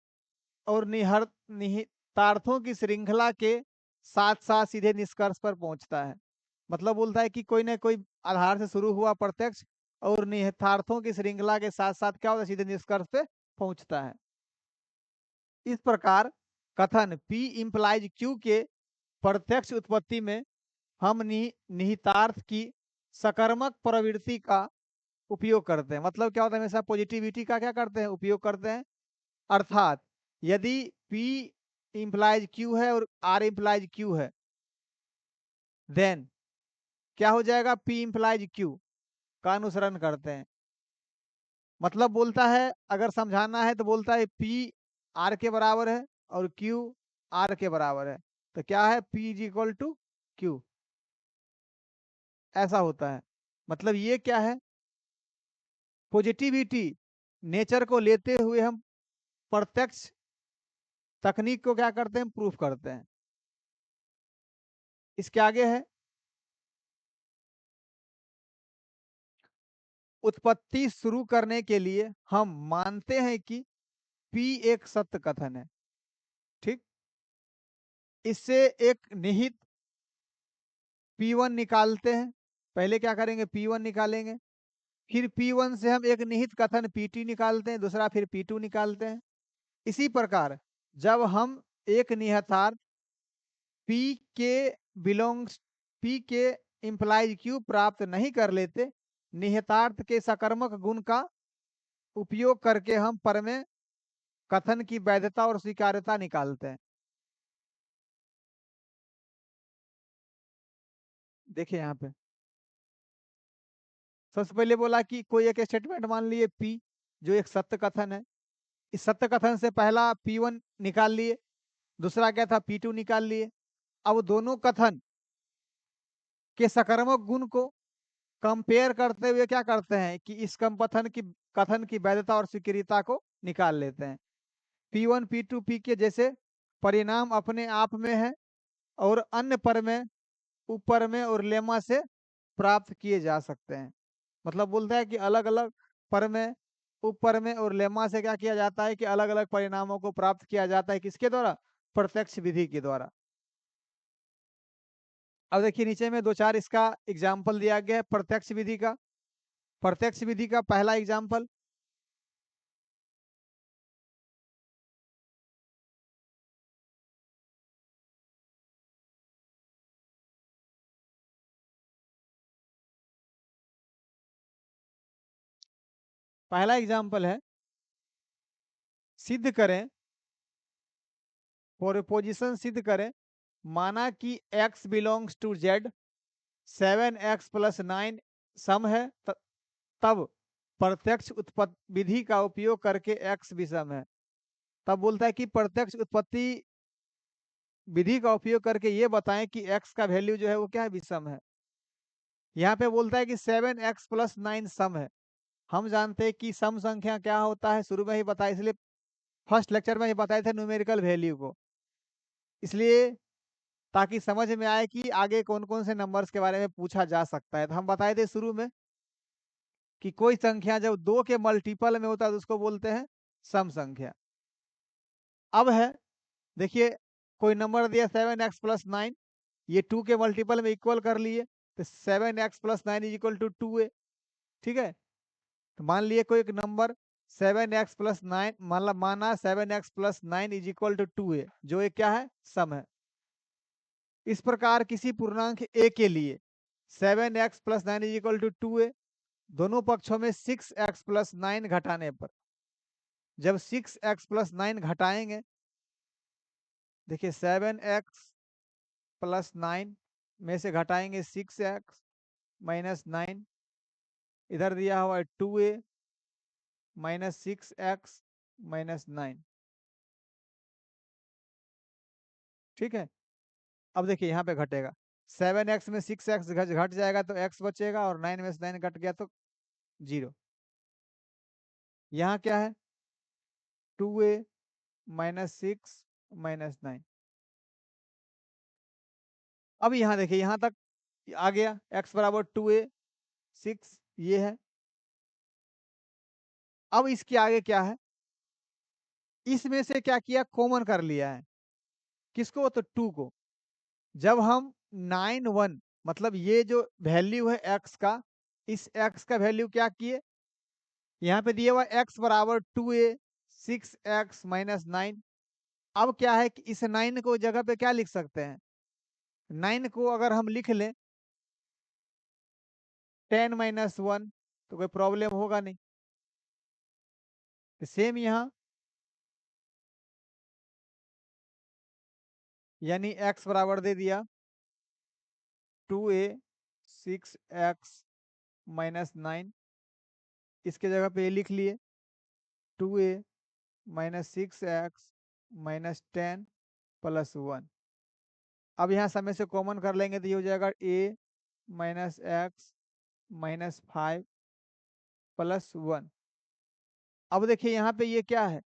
और निहितार्थों की श्रृंखला के साथ साथ सीधे निष्कर्ष पर पहुंचता है। मतलब बोलता है कि कोई ना कोई आधार से शुरू हुआ प्रत्यक्ष और निहितार्थों की श्रृंखला के साथ साथ क्या होता है? सीधे निष्कर्ष पे पहुंचता है। इस प्रकार कथन P इम्प्लाइज Q के प्रत्यक्ष उत्पत्ति में हम निहितार्थ की सकर्मक प्रवृत्ति का उपयोग करते हैं। मतलब क्या होता है? हमेशा पॉजिटिविटी का क्या करते हैं? उपयोग करते हैं। अर्थात यदि P इम्प्लाइज Q है और R इम्प्लाइज Q है, देन क्या हो जाएगा, P इंप्लाइज Q का अनुसरण करते हैं। मतलब बोलता है, अगर समझाना है तो बोलता है P R के बराबर है और Q R के बराबर है, तो क्या है, P is equal to Q, ऐसा होता है। मतलब ये क्या है, पॉजिटिविटी नेचर को लेते हुए हम प्रत्यक्ष तकनीक को क्या करते हैं, प्रूफ करते हैं। इसके आगे है, उत्पत्ति शुरू करने के लिए हम मानते हैं कि P एक सत्य कथन है। ठीक, इससे एक निहित P1 निकालते हैं। पहले क्या करेंगे, P1 निकालेंगे, फिर P1 से हम एक निहित कथन P2 निकालते हैं, दूसरा फिर P2 निकालते हैं। इसी प्रकार जब हम एक निहितार्थ P के बिलोंग्स P के इंप्लाइज Q प्राप्त नहीं कर लेते, निहितार्थ के सकर्मक गुण का उपयोग करके हम प्रमेय कथन की वैधता और स्वीकार्यता निकालते हैं। देखिए यहाँ पे सबसे पहले बोला कि कोई एक स्टेटमेंट मान लिए P जो एक सत्य कथन है। इस सत्य कथन से पहला P1 निकाल लिए, दूसरा क्या था, P2 निकाल लिए। अब दोनों कथन के सकर्मक गुण को कंपेयर करते हुए क्या करते हैं कि इस कथन की वैधता और स्वीकार्यता को निकाल लेते हैं। P1 P2 P के जैसे परिणाम अपने आप में है और अन्य प्रमेय, उपप्रमेय और लेमा से प्राप्त किए जा सकते हैं। मतलब बोलता है कि अलग अलग प्रमेय, उपप्रमेय और लेमा से क्या किया जाता है कि अलग अलग परिणामों को प्राप्त किया जाता है, किसके द्वारा, प्रत्यक्ष विधि के द्वारा। अब देखिए नीचे में दो चार इसका एग्जाम्पल दिया गया है प्रत्यक्ष विधि का। प्रत्यक्ष विधि का पहला एग्जाम्पल, पहला एग्जाम्पल है, सिद्ध करें, प्रोपोजिशन सिद्ध करें, माना कि x belongs to z, 7x + 9 सम है, तब प्रत्यक्ष उत्पत्ति विधि का उपयोग करके x विषम है। तब बोलता है कि प्रत्यक्ष उत्पत्ति विधि का उपयोग करके ये बताएं कि x का वैल्यू जो है वो क्या है, विषम है। यहाँ पे बोलता है कि 7x + 9 सम है। हम जानते हैं कि सम संख्या क्या होता है, शुरू में ही बताया, इसलिए फर्स्ट लेक्चर में ही बताए थे न्यूमेरिकल वैल्यू को, इसलिए ताकि समझ में आए कि आगे कौन कौन से नंबर्स के बारे में पूछा जा सकता है। तो हम बताए थे शुरू में कि कोई संख्या जब 2 के मल्टीपल में होता है तो उसको बोलते हैं सम संख्या। अब है, देखिए कोई नंबर दिया 7x + 9, ये 2 के मल्टीपल में इक्वल कर लिए, तो 7x + 9 is equal to 2a। ठीक है, तो मान लिए कोई एक नंबर 7x + 9, मतलब माना 7x + 9 is equal to 2a, जो एक क्या है, सम है। इस प्रकार किसी पूर्णांक a के लिए 7x + 9 is equal to 2a, दोनों पक्षों में 6x + 9 घटाने पर, जब 6x + 9 घटाएंगे, देखिए 7x + 9 में से घटाएंगे 6x - 9, इधर दिया हुआ है 2a - 6x - 9। ठीक है, अब देखिए यहाँ पे घटेगा, 7x में 6x घट जाएगा तो x बचेगा, और 9 में से 9 घट गया तो 0। यहाँ क्या है, 2a - 6 - 9। अब यहाँ देखिए, यहाँ तक आ गया, x बराबर 2a 6 ये है। अब इसके आगे क्या है, इसमें से क्या किया, कॉमन कर लिया है, किसको, तो 2 को। जब हम 9 1, मतलब ये जो वैल्यू है x का, इस x का वैल्यू क्या किए, यहाँ पे दिया हुआ x बराबर 2a 6x - 9। अब क्या है कि इस 9 को जगह पे क्या लिख सकते हैं, 9 को अगर हम लिख लें 10 - 1, तो कोई प्रॉब्लम होगा नहीं। तो सेम यहाँ, यानी x बराबर दे दिया 2a 6x माइनस 9, इसके जगह पे ये लिख लिए 2a minus 6x minus 10 plus 1। अब यहाँ समय से कॉमन कर लेंगे तो ये हो जाएगा a minus x minus 5 plus 1। अब देखिए यहाँ पे ये क्या है,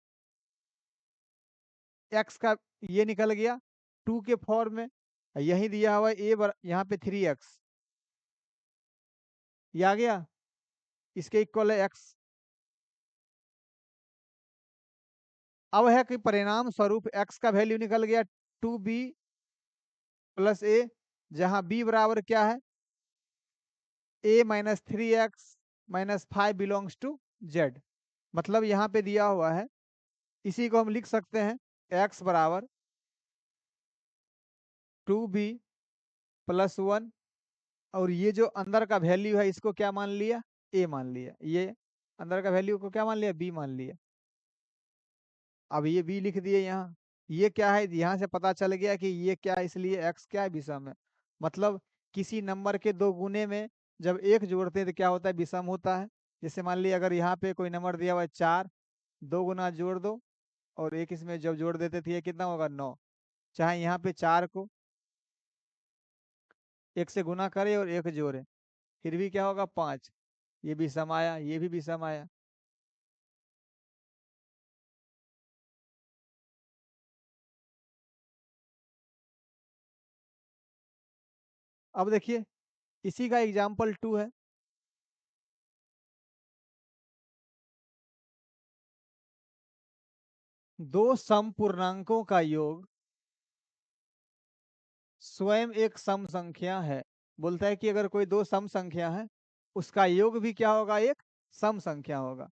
x का ये निकल गया 2 के फॉर्म में, यही दिया हुआ यहाँ पे 3x, ये आ गया, इसके इक्वल है x। अब है कि परिणाम स्वरूप x का वैल्यू निकल गया 2b प्लस a, जहां b बराबर क्या है, a minus 3x minus 5 belongs to z। मतलब यहाँ पे दिया हुआ है, इसी को हम लिख सकते हैं x बराबर 2b प्लस 1, और ये जो अंदर का वैल्यू है इसको क्या मान लिया, a मान लिया, ये अंदर का वैल्यू को क्या मान लिया, b मान लिया। अब ये b लिख दिए यहाँ, ये क्या है, यहाँ से पता चल गया कि ये क्या है, इसलिए x क्या है, विषम है। मतलब किसी नंबर के दो गुने में जब एक जोड़ते हैं तो क्या होता है, विषम होता है। जैसे मान लिया अगर यहाँ पे कोई नंबर दिया हुआ है 4, 2 गुना जोड़ दो और एक इसमें जब जोड़ देते थे ये कितना होगा, 9। चाहे यहाँ पे 4 को एक से गुना करे और एक जोड़े, फिर भी क्या होगा, 5। ये भी सम आया, ये भी सम आया। अब देखिए इसी का एग्जाम्पल 2 है। दो सम पूर्णांकों का योग स्वयं एक सम संख्या है। बोलता है कि अगर कोई दो सम संख्या है उसका योग भी क्या होगा, एक सम संख्या होगा।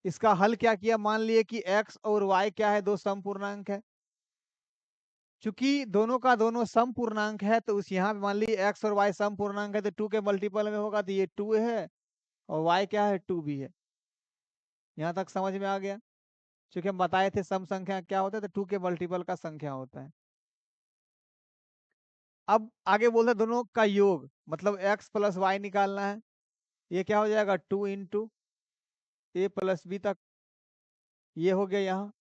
इसका हल क्या किया, मान लिए कि x और y क्या है, दो सम पूर्णांक है। चूंकि दोनों का दोनों सम पूर्णांक है तो उस यहाँ पे मान लीजिए x और y सम पूर्णांक है तो 2 के मल्टीपल में होगा, तो ये 2 है और y क्या है, 2 भी है। यहाँ तक समझ में आ गया। क्योंकि हम बताए थे सम संख्या क्या होता है, तो 2 के मल्टीपल का संख्या होता है। अब आगे बोलते हैं दोनों का योग, मतलब x प्लस वाई निकालना है। ये क्या हो जाएगा, 2 इंटू ए प्लस बी तक, ये हो गया यहाँ।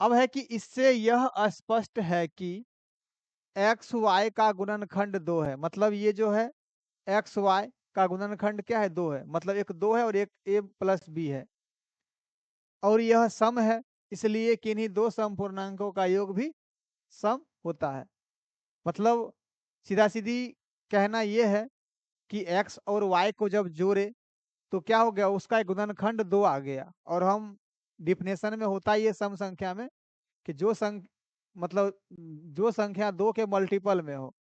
अब है कि इससे यह स्पष्ट है कि एक्स वाई का गुणनखंड 2 है। मतलब ये जो है एक्स वाई का गुणनखंड क्या है, 2 है। मतलब एक 2 है और एक ए प्लस बी है, और यह सम है, इसलिए किन्हीं दो सम पूर्णांकों का योग भी सम होता है। मतलब सीधा सीधी कहना यह है कि x और y को जब जोड़े तो क्या हो गया, उसका एक गुणनखंड 2 आ गया। और हम डिफिनेशन में होता ही है सम संख्या में कि मतलब जो संख्या 2 के मल्टीपल में हो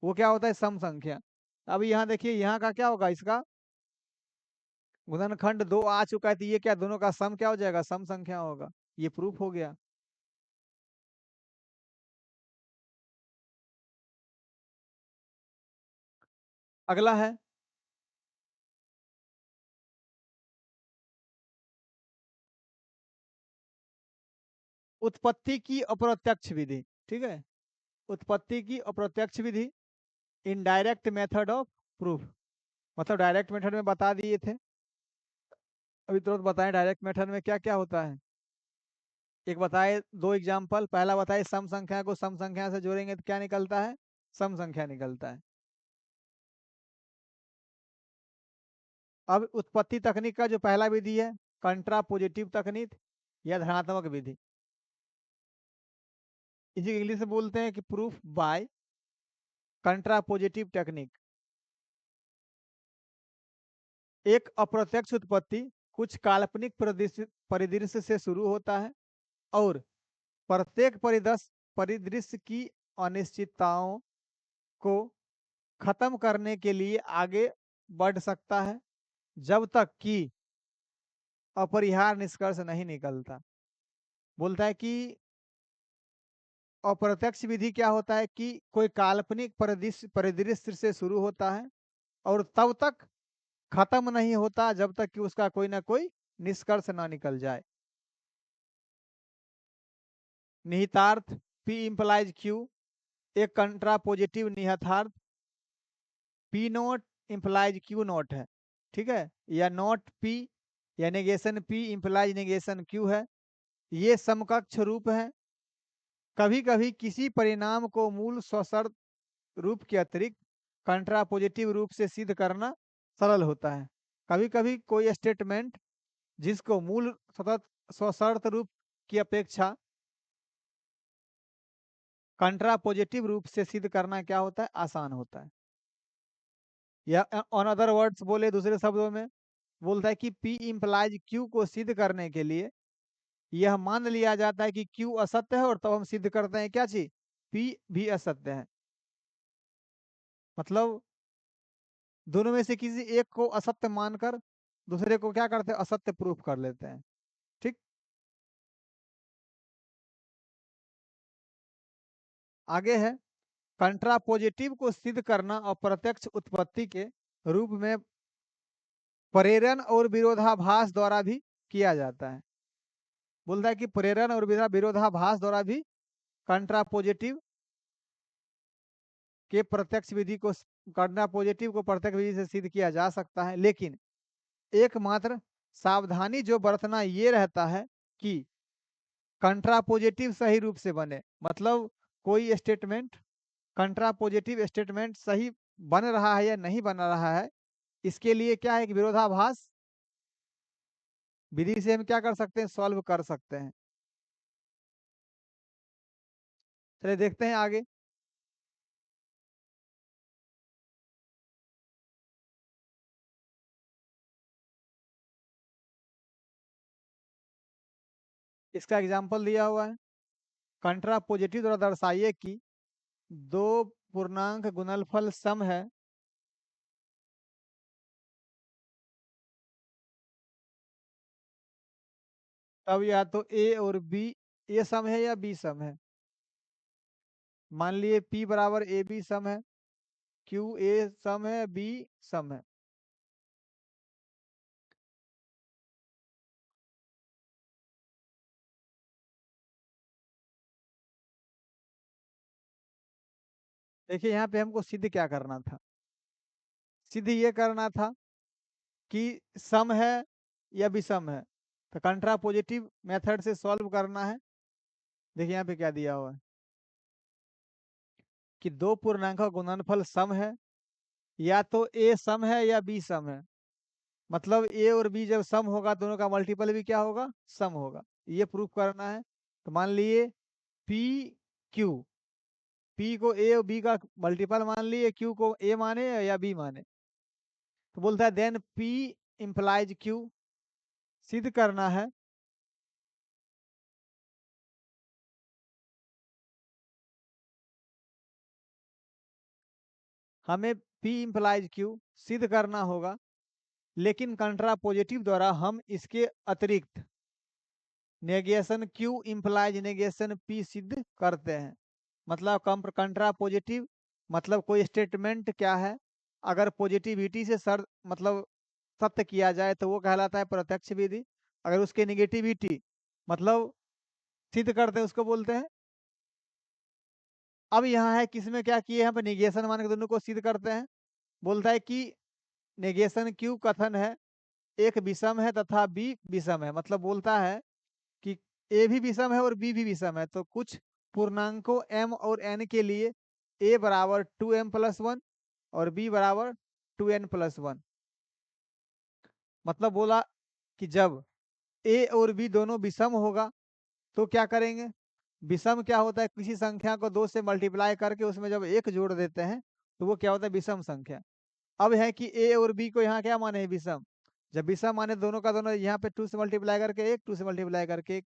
वो क्या होता है, सम संख्या। अब यहाँ देखिए यहाँ का क्या होगा, इसका गुणनखंड 2 आ चुका है, तो ये क्या, दोनों का सम क्या हो जाएगा, सम संख्या होगा। ये प्रूफ हो गया। अगला है उत्पत्ति की अप्रत्यक्ष विधि। ठीक है, उत्पत्ति की अप्रत्यक्ष विधि, इनडायरेक्ट मेथड ऑफ प्रूफ। मतलब डायरेक्ट मेथड में बता दिए थे, अभी तुरंत बताएं डायरेक्ट मेथड में क्या क्या होता है। एक बताए दो एग्जाम्पल, पहला बताए सम संख्या को सम संख्या से जोड़ेंगे तो क्या निकलता है, सम संख्या निकलता है। अब उत्पत्ति तकनीक का जो पहला विधि है, कंट्रापोजिटिव तकनीक या धनात्मक विधि, इसी इंग्लिश में बोलते हैं कि प्रूफ बाय कंट्रापोजिटिव टेक्निक। एक अप्रत्यक्ष उत्पत्ति कुछ काल्पनिक परिदृश्य से शुरू होता है और प्रत्येक परिदृश्य की अनिश्चितताओं को खत्म करने के लिए आगे बढ़ सकता है जब तक कि अपरिहार्य निष्कर्ष नहीं निकलता। बोलता है कि अप्रत्यक्ष विधि क्या होता है कि कोई काल्पनिक परिदृश्य से शुरू होता है और तब तक खत्म नहीं होता जब तक कि उसका कोई ना कोई निष्कर्ष ना निकल जाए। निहितार्थ P इम्प्लाइज Q, एक कंट्रापोजिटिव निहितार्थ P not implies Q not है, ठीक है, या नॉट पी या negation P implies negation Q है। ये समकक्ष रूप है। कभी कभी किसी परिणाम को मूल सशर्त रूप के अतिरिक्त कंट्रापोजिटिव रूप से सिद्ध करना सरल होता है। कभी कभी कोई स्टेटमेंट जिसको मूल सतत सशर्त रूप की अपेक्षा कंट्रापोजिटिव रूप से सिद्ध करना क्या होता है, आसान होता है। या ऑन अदर वर्ड्स बोले दूसरे शब्दों में, बोलता है कि P इम्प्लाइज Q को सिद्ध करने के लिए यह मान लिया जाता है कि Q असत्य है, और तब हम सिद्ध करते हैं क्या चीज, P भी असत्य है। मतलब दोनों में से किसी एक को असत्य मानकर दूसरे को क्या करते हैं, असत्य प्रूफ कर लेते हैं। ठीक, आगे है कंट्रापोजिटिव को सिद्ध करना अप्रत्यक्ष उत्पत्ति के रूप में प्रेरण और विरोधाभास द्वारा भी किया जाता है। बोलता है कि प्रेरण और विरोधाभास द्वारा भी कंट्रापोजिटिव के प्रत्यक्ष विधि को कंट्रापोजिटिव को प्रत्यक्ष विधि से सिद्ध किया जा सकता है, लेकिन एकमात्र सावधानी जो बरतना ये रहता है कि कंट्रापोजिटिव सही रूप से बने। मतलब कोई स्टेटमेंट कंट्रापोजिटिव स्टेटमेंट सही बन रहा है या नहीं बन रहा है, इसके लिए क्या है कि विरोधाभास विधि से हम क्या कर सकते हैं, सॉल्व कर सकते हैं। चलिए देखते हैं आगे। इसका एग्जाम्पल दिया हुआ है, कंट्रापोजिटिव द्वारा दर्शाइए कि दो पूर्णांक गुणनफल सम है तब या तो ए और बी, ए सम है या बी सम है। मान लिए P बराबर ए बी सम है, क्यू ए सम है, बी सम है। देखिए यहाँ पे हमको सिद्ध क्या करना था, सिद्ध ये करना था कि सम है या विषम है, तो कंट्रापोजिटिव मेथड से सॉल्व करना है। देखिए यहाँ पे क्या दिया हुआ है कि दो पूर्णांक का गुणनफल सम है, या तो ए सम है या बी सम है। मतलब ए और बी जब सम होगा, दोनों का मल्टीपल भी क्या होगा, सम होगा। ये प्रूफ करना है। तो मान लिए पी क्यू, पी को ए और बी का मल्टीपल मान लिए, क्यू को ए माने या बी माने, तो बोलता है देन पी इंप्लाइज क्यू। सिद्ध करना है हमें, P इंप्लाइज Q सिद्ध करना होगा, लेकिन कंट्रापोजिटिव द्वारा हम इसके अतिरिक्त negation Q implies negation P सिद्ध करते हैं। मतलब कंट्रापोजिटिव मतलब कोई स्टेटमेंट क्या है, अगर पॉजिटिविटी से सर मतलब सत्य किया जाए तो वो कहलाता है प्रत्यक्ष विधि। अगर उसके निगेटिविटी मतलब सिद्ध करते हैं उसको बोलते हैं। अब यहाँ है किसमें क्या किए, यहाँ पे निगेशन मान के दोनों को सिद्ध करते हैं। बोलता है कि नेगेशन क्यू कथन है एक विषम है तथा बी विषम है। मतलब बोलता है कि ए भी विषम है और बी भी विषम है, तो कुछ पूर्णांकों m और n के लिए a बराबर 2m+1 और b बराबर 2n+1। मतलब बोला कि जब a और b दोनों विषम होगा तो क्या करेंगे, विषम क्या होता है, किसी संख्या को 2 से मल्टीप्लाई करके उसमें जब एक जोड़ देते हैं तो वो क्या होता है, विषम संख्या। अब है कि ए और बी को यहाँ क्या माने, विषम। जब विषम माने दोनों का दोनों यहाँ पे 2 से मल्टीप्लाई करके एक, 2 से मल्टीप्लाई करके एक,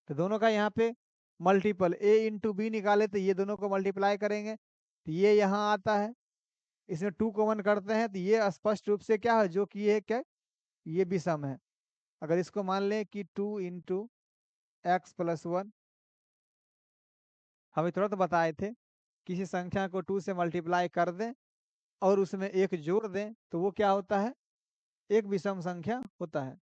तो दोनों का यहाँ पे मल्टीपल ए इंटू बी निकाले तो ये दोनों को मल्टीप्लाई करेंगे तो ये यहाँ आता है। इसमें 2 कॉमन करते हैं तो ये स्पष्ट रूप से क्या है, जो कि ये क्या, ये विषम है। अगर इसको मान लें कि 2 × x+1, हमें तुरंत बताए थे किसी संख्या को 2 से मल्टीप्लाई कर दें और उसमें एक जोड़ दें तो वो क्या होता है, एक विषम संख्या होता है।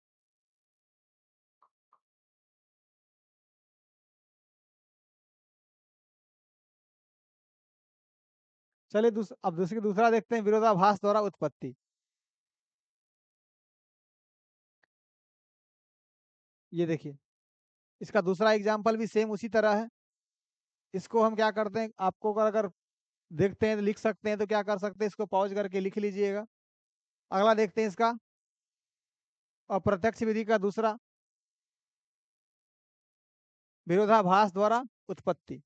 चलिए अब दूसरा देखते हैं, विरोधाभास द्वारा उत्पत्ति। ये देखिए, इसका दूसरा एग्जाम्पल भी सेम उसी तरह है। इसको हम क्या करते हैं, आपको अगर देखते हैं तो लिख सकते हैं, तो क्या कर सकते हैं, इसको पॉज करके लिख लीजिएगा। अगला देखते हैं इसका अप्रत्यक्ष विधि का दूसरा, विरोधाभास द्वारा उत्पत्ति।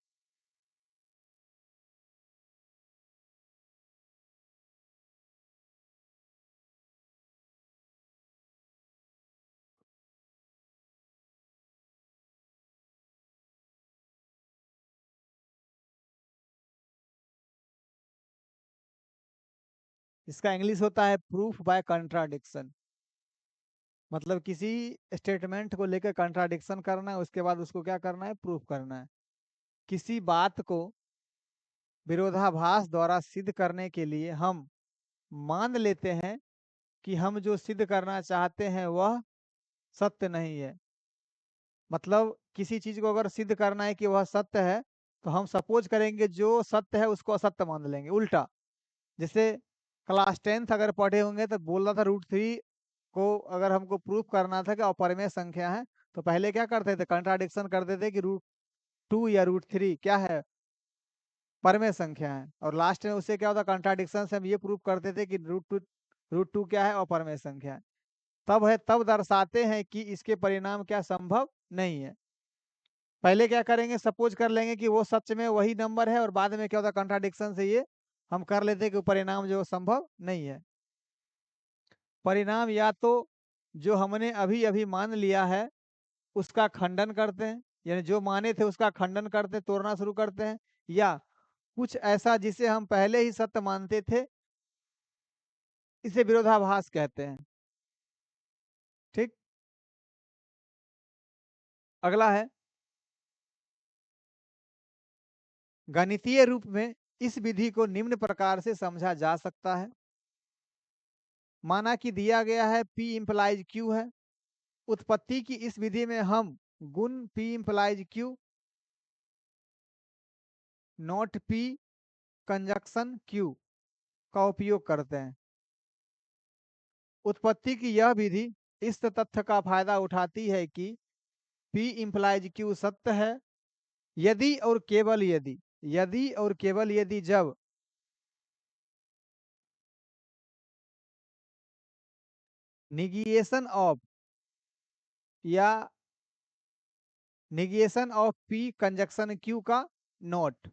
इसका इंग्लिश होता है प्रूफ बाय कंट्राडिक्शन। मतलब किसी स्टेटमेंट को लेकर कंट्राडिक्शन करना है, उसके बाद उसको क्या करना है, प्रूफ करना है। किसी बात को विरोधाभास द्वारा सिद्ध करने के लिए हम मान लेते हैं कि हम जो सिद्ध करना चाहते हैं वह सत्य नहीं है। मतलब किसी चीज को अगर सिद्ध करना है कि वह सत्य है, तो हम सपोज करेंगे जो सत्य है उसको असत्य मान लेंगे, उल्टा। जैसे क्लास 10th अगर पढ़े होंगे तो बोल रहा था रूट 3 को अगर हमको प्रूफ करना था कि अपरिमेय संख्या है, तो पहले क्या करते थे, कंट्राडिक्शन करते थे कि रूट 2 या रूट 3 क्या है, परमेय संख्या है। और लास्ट में उससे क्या होता, कंट्राडिक्शन से हम ये प्रूफ करते थे कि रूट टू क्या है, अपरमेय संख्या है। तब दर्शाते हैं कि इसके परिणाम क्या संभव नहीं है। पहले क्या करेंगे, सपोज कर लेंगे कि वो सच में वही नंबर है, और बाद में क्या होता, कंट्राडिक्शन से ये हम कर लेते हैं कि परिणाम जो संभव नहीं है। परिणाम या तो जो हमने अभी अभी मान लिया है उसका खंडन करते हैं, यानी जो माने थे उसका खंडन करते, तोड़ना शुरू करते हैं, या कुछ ऐसा जिसे हम पहले ही सत्य मानते थे, इसे विरोधाभास कहते हैं। ठीक। अगला है, गणितीय रूप में इस विधि को निम्न प्रकार से समझा जा सकता है। माना कि दिया गया है P इम्प्लाइज Q है। उत्पत्ति की इस विधि में हम गुण P implies Q not P conjunction Q का उपयोग करते हैं। उत्पत्ति की यह विधि इस तथ्य का फायदा उठाती है कि P इम्प्लाइज Q सत्य है यदि और केवल यदि जब निगेशन ऑफ या negation of P conjunction Q का नॉट,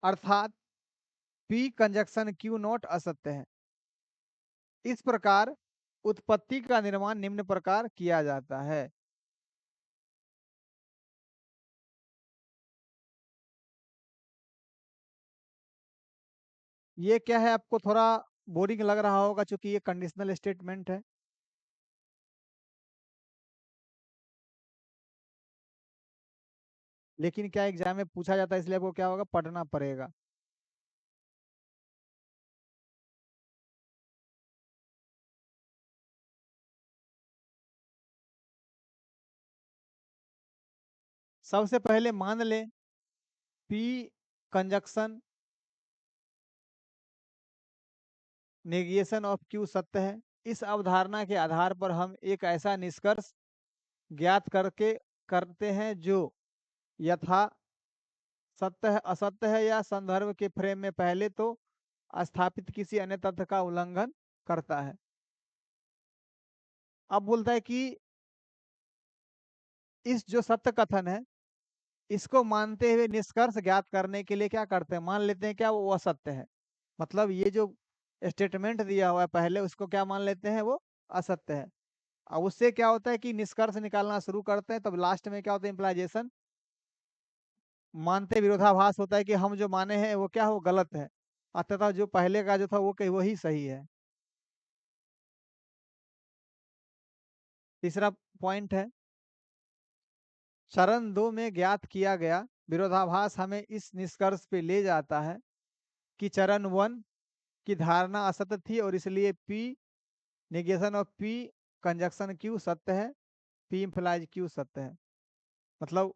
अर्थात P कंजक्शन Q नॉट असत्य है। इस प्रकार उत्पत्ति का निर्माण निम्न प्रकार किया जाता है। ये क्या है, आपको थोड़ा बोरिंग लग रहा होगा क्योंकि ये कंडीशनल स्टेटमेंट है। लेकिन क्या एग्जाम में पूछा जाता है, इसलिए आपको क्या होगा, पढ़ना पड़ेगा। सबसे पहले मान लें P conjunction negation of Q सत्य है। इस अवधारणा के आधार पर हम एक ऐसा निष्कर्ष ज्ञात करते हैं जो यथा सत्य है, असत्य है, या संदर्भ के फ्रेम में पहले तो स्थापित किसी अन्य तथ्य का उल्लंघन करता है। अब बोलता है कि इस जो सत्य कथन है इसको मानते हुए निष्कर्ष ज्ञात करने के लिए क्या करते हैं, मान लेते हैं क्या वो असत्य है। मतलब ये जो स्टेटमेंट दिया हुआ है पहले, उसको क्या मान लेते हैं, वो असत्य है। अब उससे क्या होता है कि निष्कर्ष निकालना शुरू करते हैं, तब लास्ट में क्या होता है, इम्प्लाइजेशन। मानते विरोधाभास होता है कि हम जो माने हैं वो क्या हो, गलत है, अतः जो पहले का जो था वो कहीं वही सही है। तीसरा पॉइंट है, चरण 2 में ज्ञात किया गया विरोधाभास हमें इस निष्कर्ष पे ले जाता है कि चरण 1 की धारणा असत्य थी, और इसलिए P negation of P conjunction Q सत्य है, P इम्प्लाइज Q सत्य है। मतलब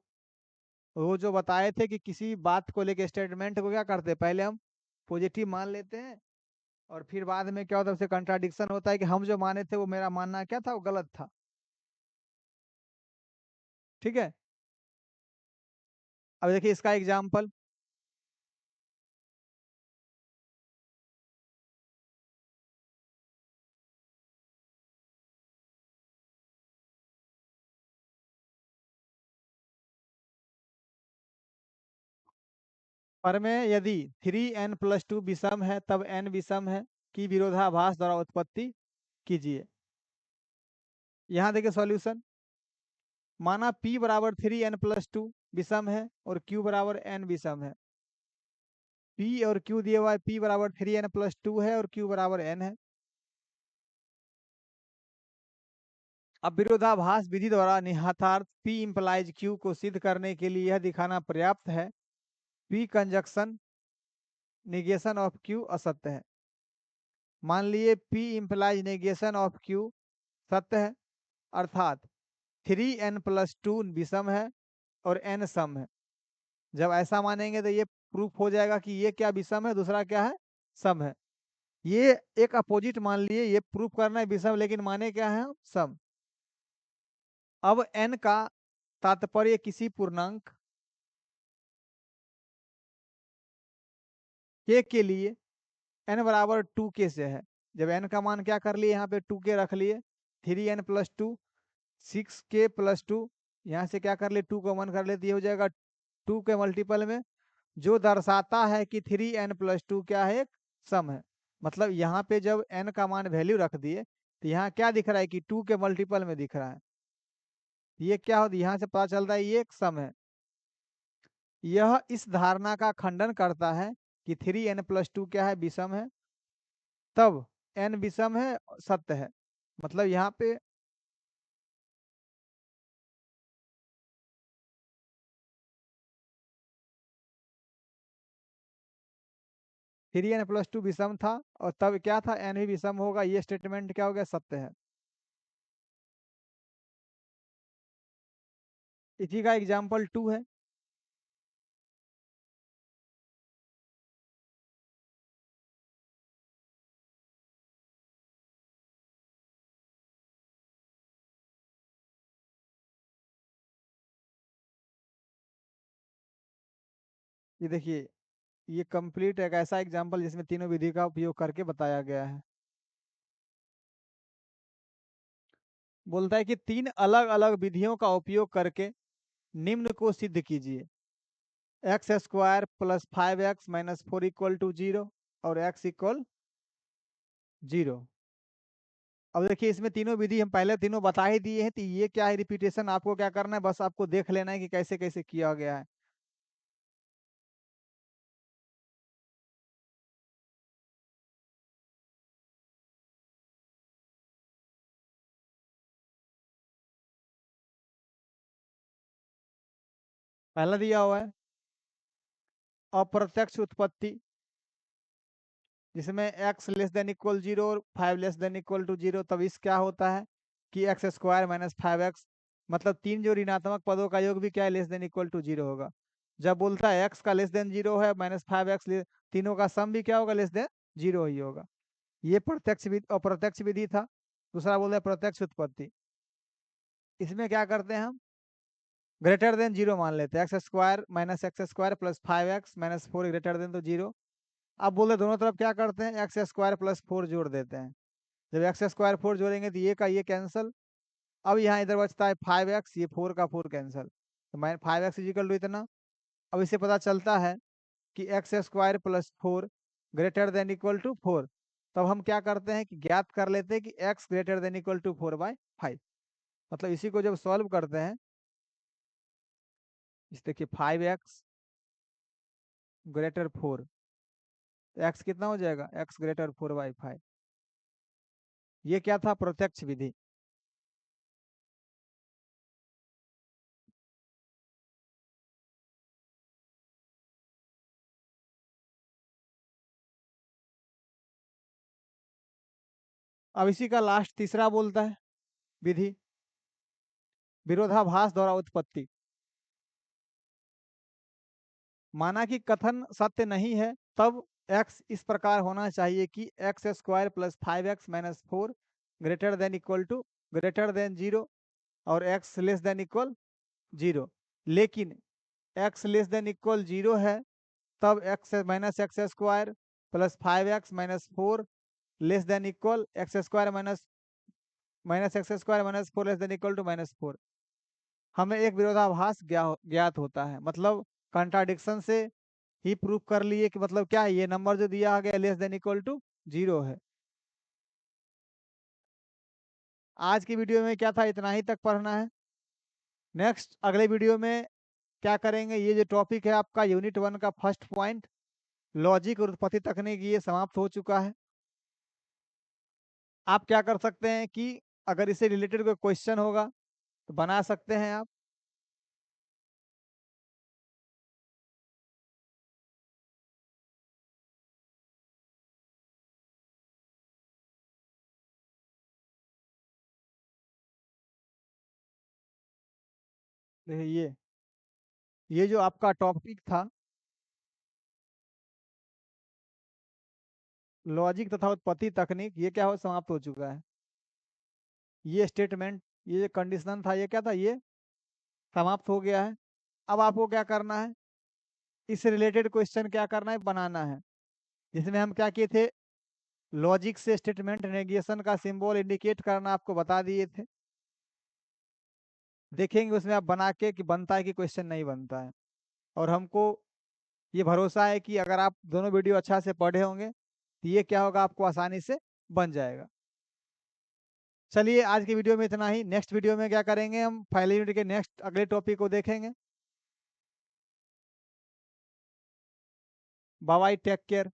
वो जो बताए थे कि किसी बात को लेके स्टेटमेंट को क्या करते, पहले हम पॉजिटिव मान लेते हैं और फिर बाद में क्या होता है, उससे कंट्राडिक्शन होता है कि हम जो माने थे वो मेरा मानना क्या था, वो गलत था। ठीक है, अब देखिए इसका एग्जाम्पल। पर में यदि 3n+2 विषम है तब n विषम है कि विरोधाभास द्वारा उत्पत्ति कीजिए। यहाँ देखिए सॉल्यूशन। माना p बराबर 3n+2 विषम है और q बराबर n विषम है। p और q दिए हुआ है, p बराबर 3n+2 है और q बराबर n है। अब विरोधाभास विधि द्वारा निहितार्थ p इंप्लाइज q को सिद्ध करने के लिए यह दिखाना पर्याप्त है p conjunction negation of q असत्य है। मान लिए p implies negation of q सत्य है, अर्थात 3n+2 विषम है और n सम है। जब ऐसा मानेंगे तो ये प्रूफ हो जाएगा कि ये क्या विषम है, दूसरा क्या है, सम है। ये एक अपोजिट मान लिए, ये प्रूफ करना है विषम, लेकिन माने क्या है, सम। अब n का तात्पर्य किसी पूर्णांक के लिए n बराबर 2k से है। जब n का मान क्या कर लिए, यहाँ पे 2k रख लिए, 3n+2 6k+2, यहाँ से क्या कर ले, 2 को 1 कर लेते, ये हो जाएगा 2 के मल्टीपल में, जो दर्शाता है कि 3n+2 क्या है, एक सम है। मतलब यहाँ पे जब n का मान वैल्यू रख दिए तो यहाँ क्या दिख रहा है कि 2 के मल्टीपल में दिख रहा है। ये क्या होता है, यहाँ से पता चलता है ये एक सम है। यह इस धारणा का खंडन करता है कि 3n+2 क्या है, विषम है, तब n विषम है, सत्य है। मतलब यहाँ पे 3n+2 विषम था और तब क्या था, n भी विषम होगा, ये स्टेटमेंट क्या हो गया, सत्य है। इसी का एग्जाम्पल 2 है। ये देखिए, ये कंप्लीट एक ऐसा एग्जाम्पल जिसमें तीनों विधि का उपयोग करके बताया गया है। बोलता है कि 3 अलग अलग विधियों का उपयोग करके निम्न को सिद्ध कीजिए। x² + 5x - 4 = 0 और x = 0। अब देखिए इसमें तीनों विधि हम पहले तीनों बता ही दिए हैं, तो ये क्या है, रिपीटेशन आपको क्या करना है, बस आपको देख लेना है कि कैसे कैसे किया गया है। पहला दिया हुआ है अप्रत्यक्ष उत्पत्ति, जिसमें x <= 0 और 5<= 0, तब इस क्या होता है कि x² - 5x, मतलब तीन जो ऋणात्मक पदों का योग भी क्या है, <= 0 होगा। जब बोलता है x का <0 है, -5x, तीनों का सम भी क्या होगा, <0 ही होगा। ये प्रत्यक्ष विधि, अप्रत्यक्ष विधि था। दूसरा बोल रहे प्रत्यक्ष उत्पत्ति, इसमें क्या करते हैं हम, <0 मान लेते हैं, x² - x² + 5x - 4 <= 0। अब बोले दोनों तरफ क्या करते हैं, x² + 4 जोड़ देते हैं। जब x² 4 जोड़ेंगे तो ये का ये कैंसल। अब यहाँ इधर बचता है 5x, ये 4 का 4 कैंसल, तो 5x = इतना। अब इससे पता चलता है कि x² + 4 > 4। तब हम क्या करते हैं कि ज्ञात कर लेते हैं कि x > 4/5। मतलब इसी को जब सॉल्व करते हैं, इस देखिए 5x > 4, तो x कितना हो जाएगा, x > 4/5। ये क्या था, प्रत्यक्ष विधि। अब इसी का लास्ट तीसरा बोलता है विधि, विरोधाभास द्वारा उत्पत्ति। माना कि कथन सत्य नहीं है, तब एक्स इस प्रकार होना चाहिए कि x square plus 5x minus 4 greater than equal to greater than 0 और एक्स लेस देन इक्वल 0। लेकिन एक्स लेस देन इक्वल 0 है तब x square plus 5x minus 4 less than equal x square minus x square minus 4 less than equal to -4। हमें एक विरोधाभास ज्ञात होता है, मतलब कंट्राडिक्शन से ही प्रूफ कर लिए कि मतलब क्या है, ये नंबर जो दिया गया लेस देन इक्वल टू 0 है। आज की वीडियो में क्या था, इतना ही तक पढ़ना है। नेक्स्ट अगले वीडियो में क्या करेंगे, ये जो टॉपिक है आपका यूनिट 1 का फर्स्ट पॉइंट लॉजिक और उत्पत्ति तकनीक, ये समाप्त हो चुका है। आप क्या कर सकते हैं कि अगर इससे रिलेटेड कोई क्वेश्चन होगा तो बना सकते हैं आप। देखिए ये जो आपका टॉपिक था लॉजिक तथा उत्पत्ति तकनीक, ये क्या हो समाप्त हो चुका है। ये स्टेटमेंट, ये जो कंडीशन था, ये क्या था, ये समाप्त हो गया है। अब आपको क्या करना है, इससे रिलेटेड क्वेश्चन क्या करना है, बनाना है। जिसमें हम क्या किए थे, लॉजिक से स्टेटमेंट नेगेशन का सिंबल इंडिकेट करना आपको बता दिए थे। देखेंगे उसमें आप बना के कि बनता है कि क्वेश्चन नहीं बनता है। और हमको ये भरोसा है कि अगर आप दोनों वीडियो अच्छा से पढ़े होंगे तो ये क्या होगा, आपको आसानी से बन जाएगा। चलिए आज की वीडियो में इतना ही। नेक्स्ट वीडियो में क्या करेंगे, हम पहले यूनिट के नेक्स्ट अगले टॉपिक को देखेंगे। Bye bye, take care.